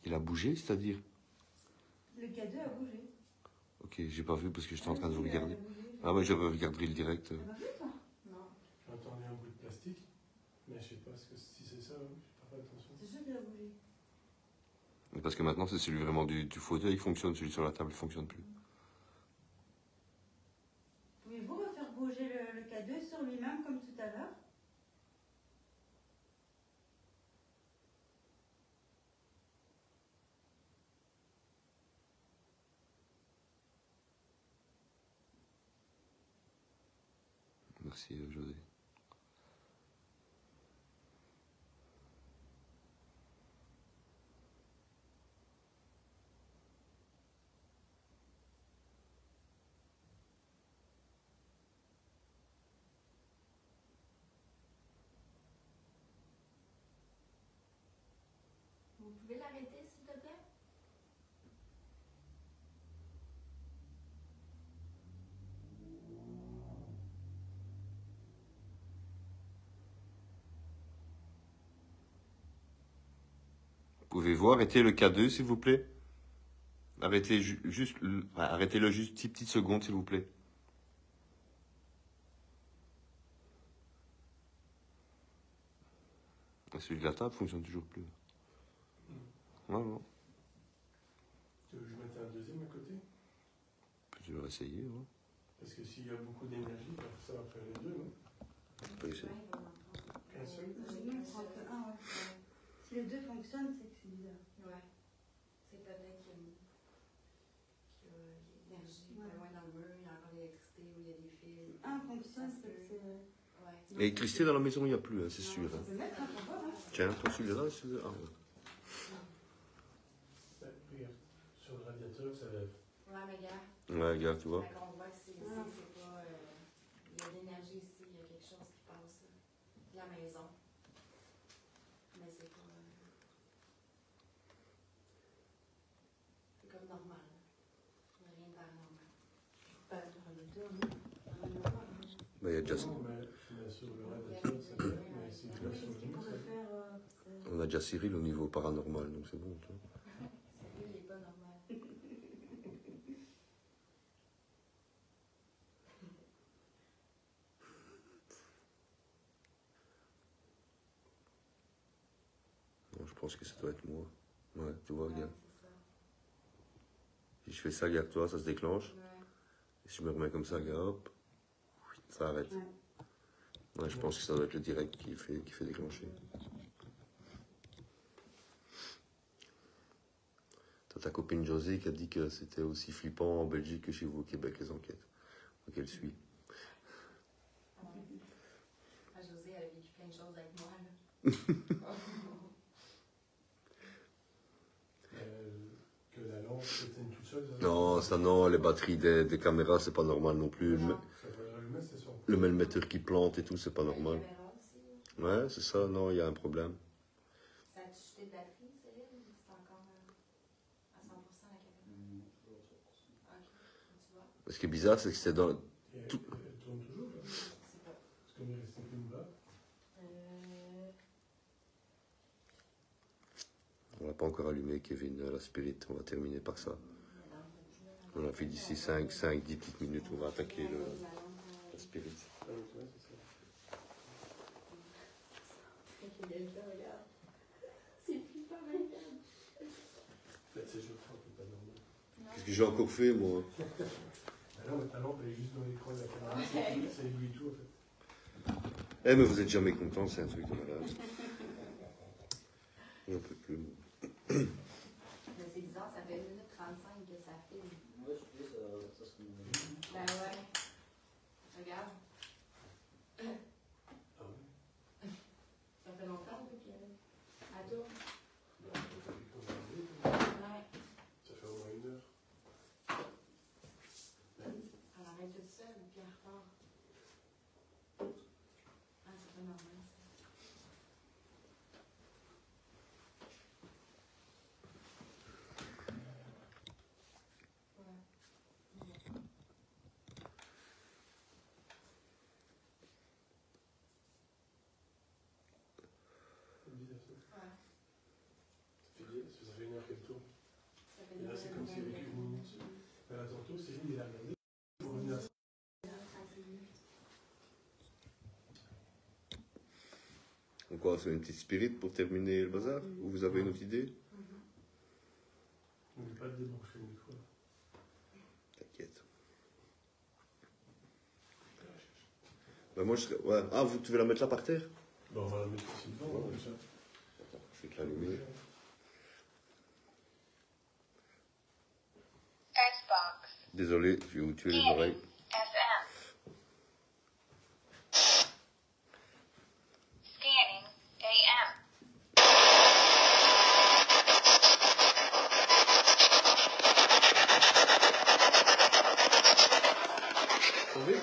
Il a bougé, c'est-à-dire? Le K2 a bougé. Ok, j'ai pas vu parce que j'étais en train de Ah, oui, regarder. elle a bougé. Ah ouais, j'avais regardé le direct. T'as pas vu, toi? Non. J'entendais un bruit de plastique, mais je sais pas si c'est ça, hein, j'ai pas fait attention. C'est sûr qu'il a bougé. Parce que maintenant, c'est celui vraiment du fauteuil qui fonctionne, celui sur la table ne fonctionne plus. Pouvez-vous refaire bouger le K2 sur lui-même comme tout à l'heure? Merci, José. Vous pouvez l'arrêter, s'il te plaît? Pouvez-vous arrêter le K2, s'il vous plaît? Arrêtez juste, arrêtez-le juste 10 petites secondes, s'il vous plaît. Celui de la table fonctionne toujours plus. Non, non. Tu veux que je mette un deuxième à côté? Je vais essayer, ouais. Parce que s'il y a beaucoup d'énergie, ça va faire les deux, non? On peut essayer. Un seul? J'ai mis 31, ouais. Si les deux fonctionnent, c'est que c'est bizarre. Ouais. C'est peut-être qu'il y a l'énergie Ouais. pas loin dans le mur, il y a encore l'électricité où il y a des fils. Un fonctionne, Ça se c'est que peut. c'est... Ouais. L'électricité dans la maison, il n'y a plus, hein, c'est Non, sûr. On Hein. peut mettre un pour voir, hein. Tiens, prends celui-là. Celui ah, ouais. Ben, regarde, sur le radiateur, ça lève. Ouais, mais gars. Ouais, gars, tu vois. Fait qu'on voit que c'est pas. Il y a de l'énergie ici, il y a quelque chose qui passe de la maison. Mais c'est pas. Ben, il y a déjà, Je mets sur le radiateur, ça va, mais c'est déjà sur le genou, ça. on a déjà Cyril au niveau paranormal, donc c'est bon. Tu vois. Lui, il est pas normal. Non, je pense que ça doit être moi. Ouais, tu vois, regarde. C'est ça. Si je fais ça, regarde-toi, ça se déclenche. Ouais. Et si je me remets comme ça, regarde, hop, ça arrête. Ouais. Ouais, je pense que ça doit être le direct qui fait déclencher. T'as ta copine Josée qui a dit que c'était aussi flippant en Belgique que chez vous au Québec, les enquêtes. Donc elle suit. Ah, Josée, elle a vécu plein de choses avec moi. Là. Que la lampe s'éteigne toute seule. Ça, Non, ça non, les batteries des caméras, c'est pas normal non plus. Non. Ça va rallumer, c'est sûr. Le melmetteur qui plante et tout, c'est pas normal. La caméra aussi. Ouais, c'est ça, non, il y a un problème. Ça a-tu jeté de batterie, Céline, ou c'est encore à 100% la caméra? Ok, tu vois. Ce qui est bizarre, c'est que c'était dans. Et elle tourne toujours, là. Je sais pas. Parce qu'on est resté qu'une barre. On l'a pas encore allumé, Kevin, la Spirit. On va terminer par ça. On a fait d'ici 5-10 petites minutes, on va attaquer la Spirit. Ah oui, c'est vrai, c'est ça. C'est flippant, regarde. Peut-être c'est je crois que c'est pas normal. Qu'est-ce que j'ai encore fait, moi? Ah non, mais ta lampe, elle est juste dans l'écran de la caméra. Ça éblouit tout, en fait. Eh, mais vous êtes jamais content, c'est un truc de malade. J'en peux plus, moi. Mais c'est bizarre, ça fait 1 minute 35 que ça filme. Ouais, je sais, ça se met. Ben ouais. Regarde. Ah oui. Ça fait longtemps que à tourne. Ça fait Ouais. au moins 1 heure. Elle arrête toute seule, puis elle repart. Ah, c'est pas normal, ça. C'est bizarre, ça. Ouais. Ça fait 1 heure qu'elle tourne. Ça fait Et là, c'est comme s'il y avait qu'une minute. Mais là, tantôt, Céline, il a regardé. Pour revenir à ça. Donc quoi, c'est une petite Spirit pour terminer le bazar? Ou vous avez une autre idée? N'oublie pas de débrancher le micro. T'inquiète. Ben moi, je serais... Ouais. Ah, vous devez la mettre là par terre? Bon, on va la mettre ici devant, Ouais. comme ça. Attends, je vais te l'allumer. Xbox. Désolé, je vais vous tuer les oreilles. FM. Scanning AM. Attendez.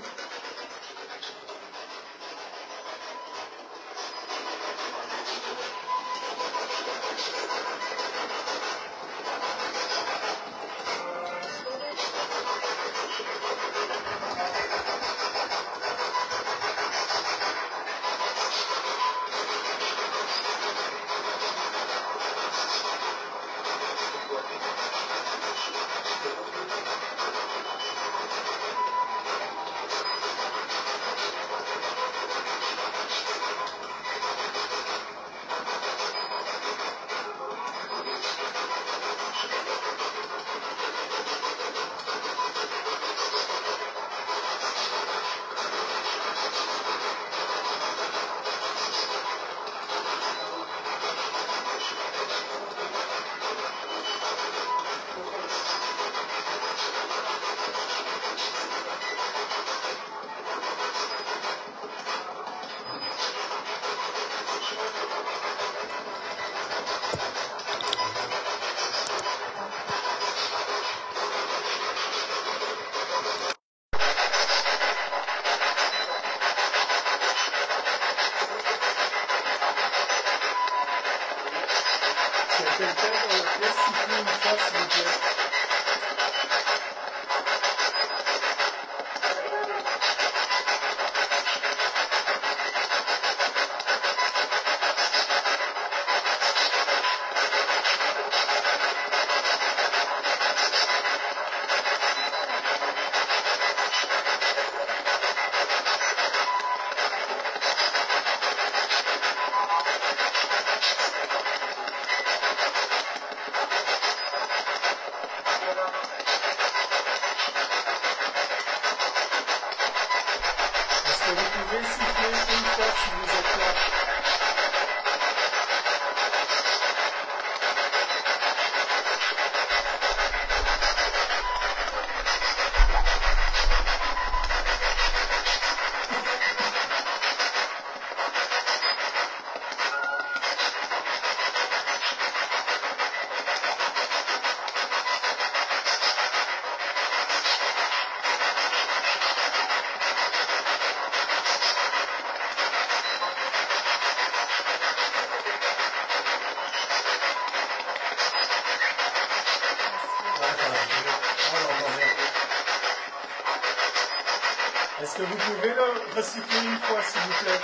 Est-ce que vous pouvez siffler une fois si vous êtes là? Est-ce que vous pouvez le recycler une fois, s'il vous plaît?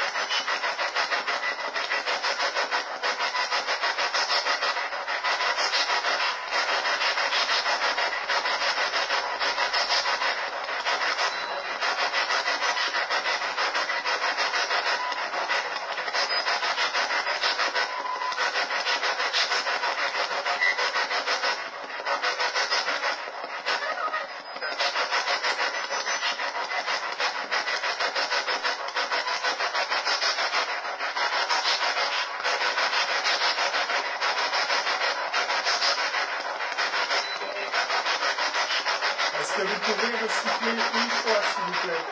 Est-ce que vous pouvez recycler une fois, s'il vous plaît?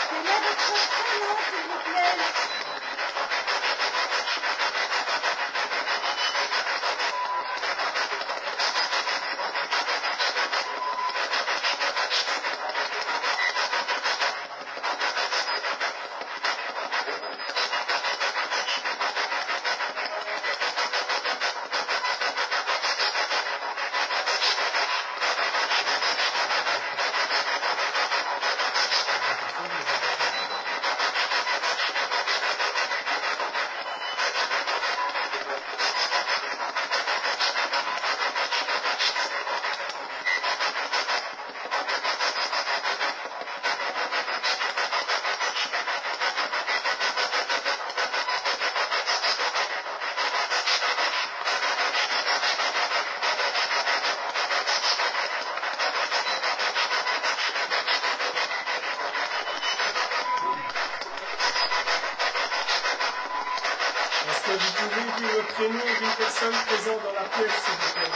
Quel est votre prénom, s'il vous plaît? Est-ce que vous pouvez dire le prénom d'une personne présente dans la pièce, s'il vous plaît?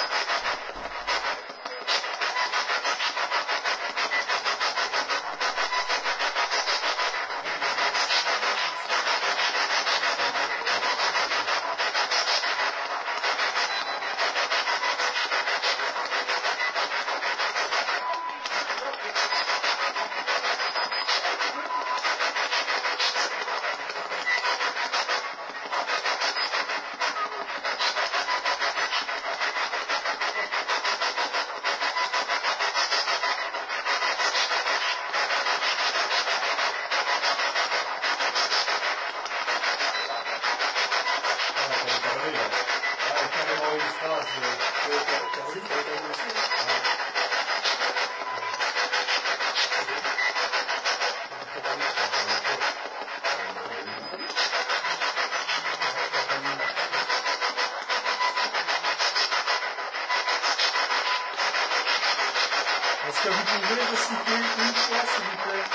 Est-ce que vous pouvez recycler une fois, s'il vous plaît?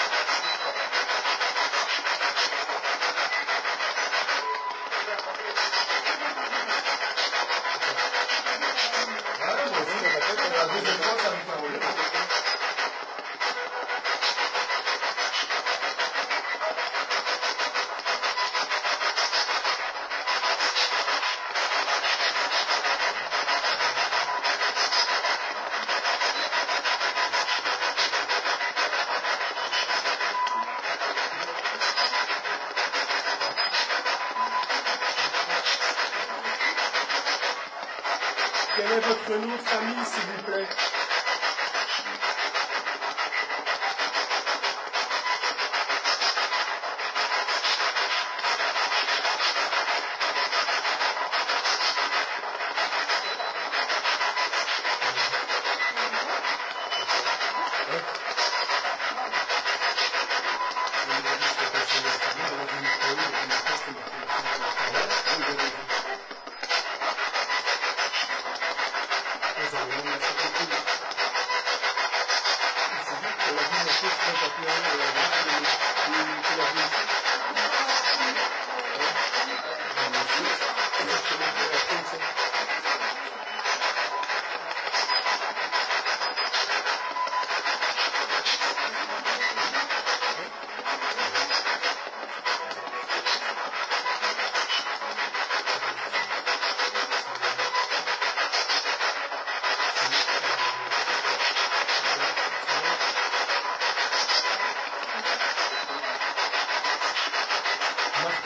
Ouais, moi aussi, peut-être la deuxième fois, ça me fait rouler. Quel est votre nom de famille, s'il vous plaît? Ok,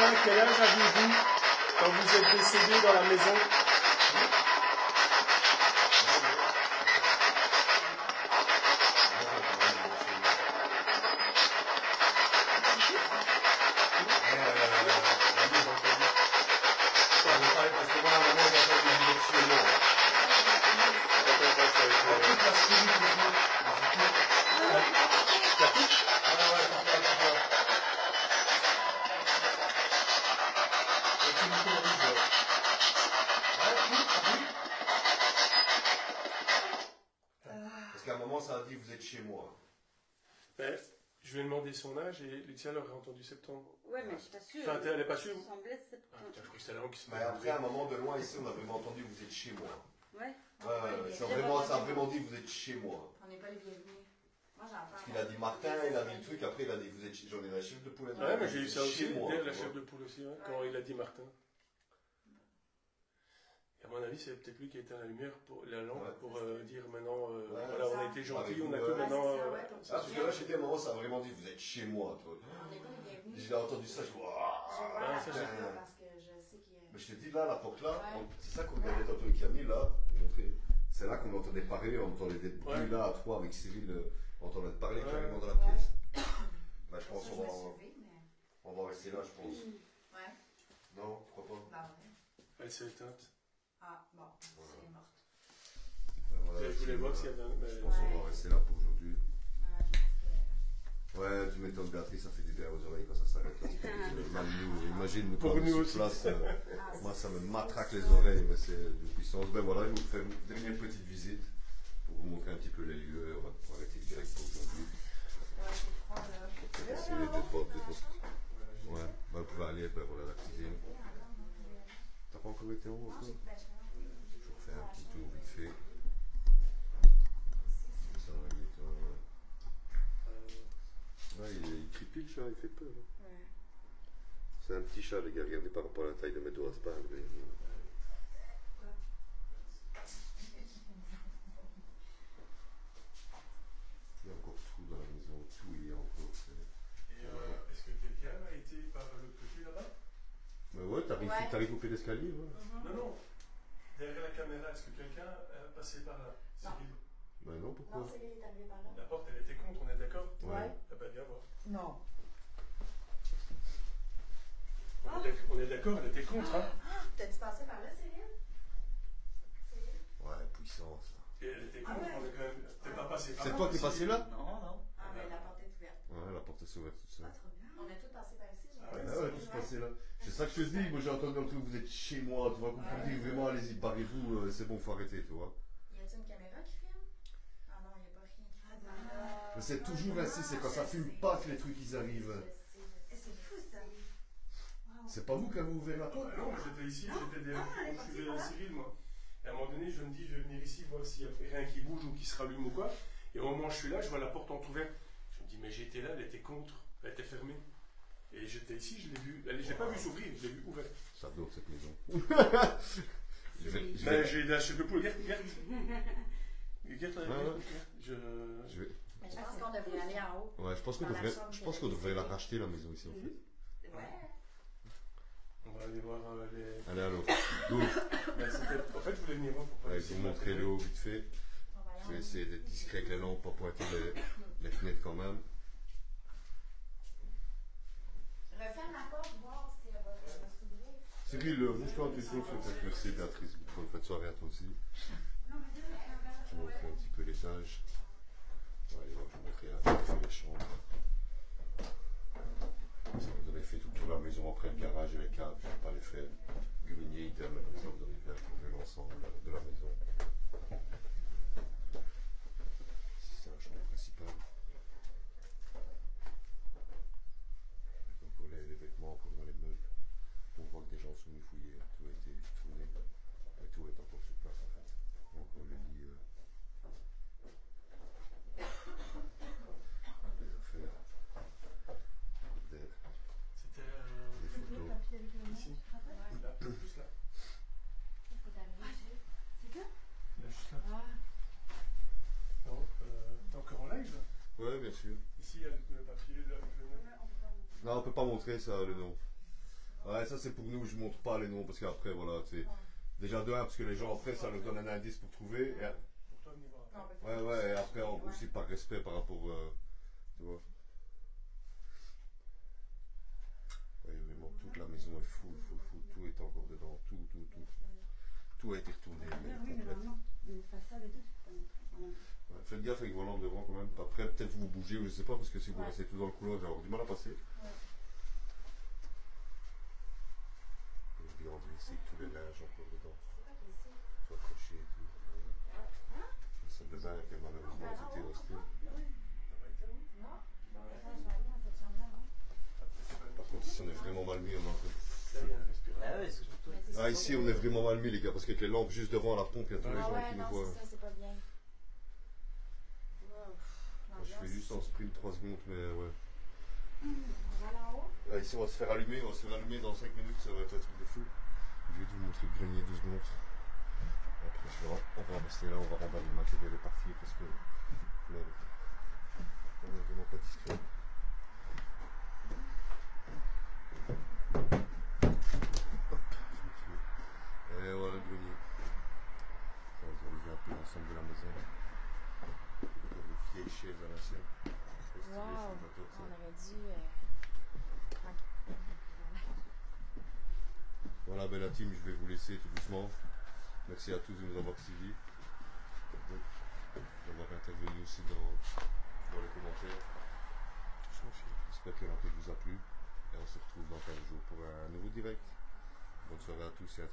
Martin, quel âge aviez-vous quand vous êtes décédé dans la maison? Parce qu'à un moment, ça a dit, vous êtes chez moi. Ben, je lui ai demandé son âge et Lucia l'aurait entendu septembre. Ouais, mais je t'assure. Enfin, elle n'est pas sûre. Ça semblait Ah, putain, je crois que c'était la langue qui se Mais après, à un moment de loin, ici, on a vraiment entendu, vous êtes chez moi. Ouais. Ça a vraiment dit, vous êtes chez moi. On n'est pas les bienvenus. Moi, j'en parle. Parce qu'il a dit Martin, il a dit le truc, après il a dit, vous êtes chez... J'en ai la chef de poule. Ouais, mais j'ai eu ça aussi, chez moi. la chef de poule aussi, ouais, quand il a dit Martin. Et à mon avis, c'est peut-être lui qui a éteint la lumière, pour la lampe, pour dire maintenant, voilà, on a été gentils, on a tout maintenant. Parce que là, j'étais à un moment, ça a vraiment dit, vous êtes chez moi, toi. On n'est pas les bienvenus. J'ai entendu ça, je vois. Parce que je sais qu'il y a. Mais je te dis là, la porte là, c'est ça qu'on regardait tantôt avec Camille là, c'est là qu'on entendait parler, on entendait des bruits là à trois avec Cyril, on entendait parler carrément dans la pièce. Bah, je pense qu'on va rester là, je pense. Ouais. Non, tu crois pas? Bah ouais. Elle s'est éteinte. Ah, bon, c'est morte. Voilà, Je voulais voir s'il y avait un. je pense qu'on va rester là pour aujourd'hui. Ouais, je pense que. Ouais, tu m'étonnes, Béatrice, ça fait du bien aux oreilles quand ça s'arrête. Imagine, Pour quand nous on aussi. se place, moi ça me matraque les oreilles, mais c'est de puissance. Ben voilà, je vous fais une dernière petite visite pour vous montrer un petit peu les lieux. On va arrêter le direct pour aujourd'hui. Ouais, c'est froid là. C'est les défauts. Ouais, ben, vous pouvez aller voilà, la cuisine. T'as pas encore été en haut encore? Je vous refais un petit tour vite fait. Ça, il est ouais, il crépit le chat, il fait peur. Hein. Ouais. C'est un petit chat, les gars, regardez par rapport à la taille de mes doigts, c'est pas un vrai. Il y a encore tout dans la maison, tout il y a encore. Et est-ce que quelqu'un a été par le côté là-bas? Mais ouais, t'arrives au pied d'escalier, ouais. Non, non. Derrière la caméra, est-ce que quelqu'un est passé par là? Cyril? Ben non, pourquoi? Non, c'est lui qui est arrivé par là. La porte, elle était contre, on est d'accord? Ouais. Ah bah viens voir. Non. On est d'accord, elle était contre, hein? T'as-tu passé par là, Cyril? Cyril? Ouais, puissance. Et elle était contre, on est quand même. T'es pas passé par là? C'est toi qui es passé là? Non, non. Ah, mais la porte est ouverte. Ouais, la porte est ouverte toute seule. Ah, trop bien. On a tous passé par ici. Ah ouais, Ah ouais, tout se passait là. C'est ça que je te dis, moi j'ai entendu un truc, vous êtes chez moi, tu vois, qu'on peut dire vraiment, allez-y, barrez-vous, c'est bon, faut arrêter, tu vois. Y a-t-il une caméra qui filme? Ah non, y a pas rien qui filme. Mais c'est toujours ainsi, c'est quand ça fume pas que les trucs ils arrivent. C'est fou ça. C'est pas vous qui avez ouvert la Ah porte? bah non, j'étais ici, j'étais derrière. Je suis derrière Cyril, moi. Et à un moment donné, je me dis, je vais venir ici voir s'il n'y a rien qui bouge ou qui se rallume ou quoi. Et au moment où je suis là, je vois la porte entrouverte. Je me dis, mais j'étais là, elle était contre, elle était fermée. Et j'étais ici, je l'ai vu, je l'ai pas vu s'ouvrir, je l'ai vu ouverte. Ça dort cette maison. Ben, j'ai la chef de poule, regarde. Regarde là, Ouais, ouais. je... Mais je pense qu'on devrait aller en haut. Ouais, je pense qu'on devrait la racheter la maison ici en fait. Ouais. On va aller voir les... Allez, alors, go. Ben, en fait, je voulais venir voir pourquoi... Allez, je vous montrer le haut vite fait. On va aller en Je vais haut. essayer d'être discret avec les lampes, pas pointer les fenêtres quand même. Referme la porte, voir si elle va s'ouvrir. Cyril, bouge-toi un petit peu, peut-être. Merci Béatrice, bonne fin de soirée à toi aussi. Je vais vous montrer un petit peu l'étage. On va aller voir, je vais vous montrer un petit peu les chambres. Ça vous aurait fait tout tour la maison après le garage et les câbles, je ne vais pas les faire grigner, idem, comme ça vous aurez fait l'ensemble de la maison. Ici c'est la chambre principale. Avec encore les vêtements, encore dans les meubles. On voit que des gens sont venus fouiller, tout a été tourné, mais tout est encore sur place en fait. Encore le lit, des affaires, C'était des photos. ici. Là, juste là. C'est ça? Là, juste là. Non, t'es encore en live là? Ouais, bien sûr. Ici, avec le papier, là, avec le nom. Non, on peut pas montrer ça, le nom. Ouais, ça c'est pour nous, je montre pas les noms parce qu'après, voilà, tu sais. Déjà de un, parce que les gens après, ça leur donne un indice pour trouver. Et... Pour toi, on y va. Ouais, ouais, et après aussi par respect par rapport. Tu vois. Ouais, vraiment, toute la maison est full. Tout est encore dedans. Tout. Tout a été retourné. Oui, mais normalement, les façades et tout. Ouais, faites gaffe avec vos lampes devant quand même. Après, peut-être vous bougez ou je sais pas, parce que si vous restez tout dans le couloir, vous allez avoir du mal à passer. Et regardez ici, tous les linges encore dedans. Tout accroché et tout. La salle de bain qui a malheureusement été restée. Par contre, ici on est vraiment mal mis. Ah, ici on est vraiment mal mis, les gars, parce qu'avec les lampes juste devant la pompe, il y a tous les gens qui nous voient. Ça, c'est pas bien. Je fais juste en sprint 3 secondes, mais ouais. On va là en haut. Là, ici on va se faire allumer, dans 5 minutes, ça va être un truc de fou. Je vais vous montrer le grenier 2 secondes. Après, on va rester là, on va remballer le matériel et partir parce que là, on est vraiment pas discret. Hop, et voilà le grenier. Ça va visualiser un peu l'ensemble de la maison. Il y a des vieilles chaises à l'ancienne. Wow, on aurait dû. Voilà, ben la team, je vais vous laisser tout doucement. Merci à tous de nous avoir suivis, d'avoir intervenu aussi dans les commentaires. J'espère que la vidéo vous a plu et on se retrouve dans 15 jours pour un nouveau direct. Bonne soirée à tous et à tous.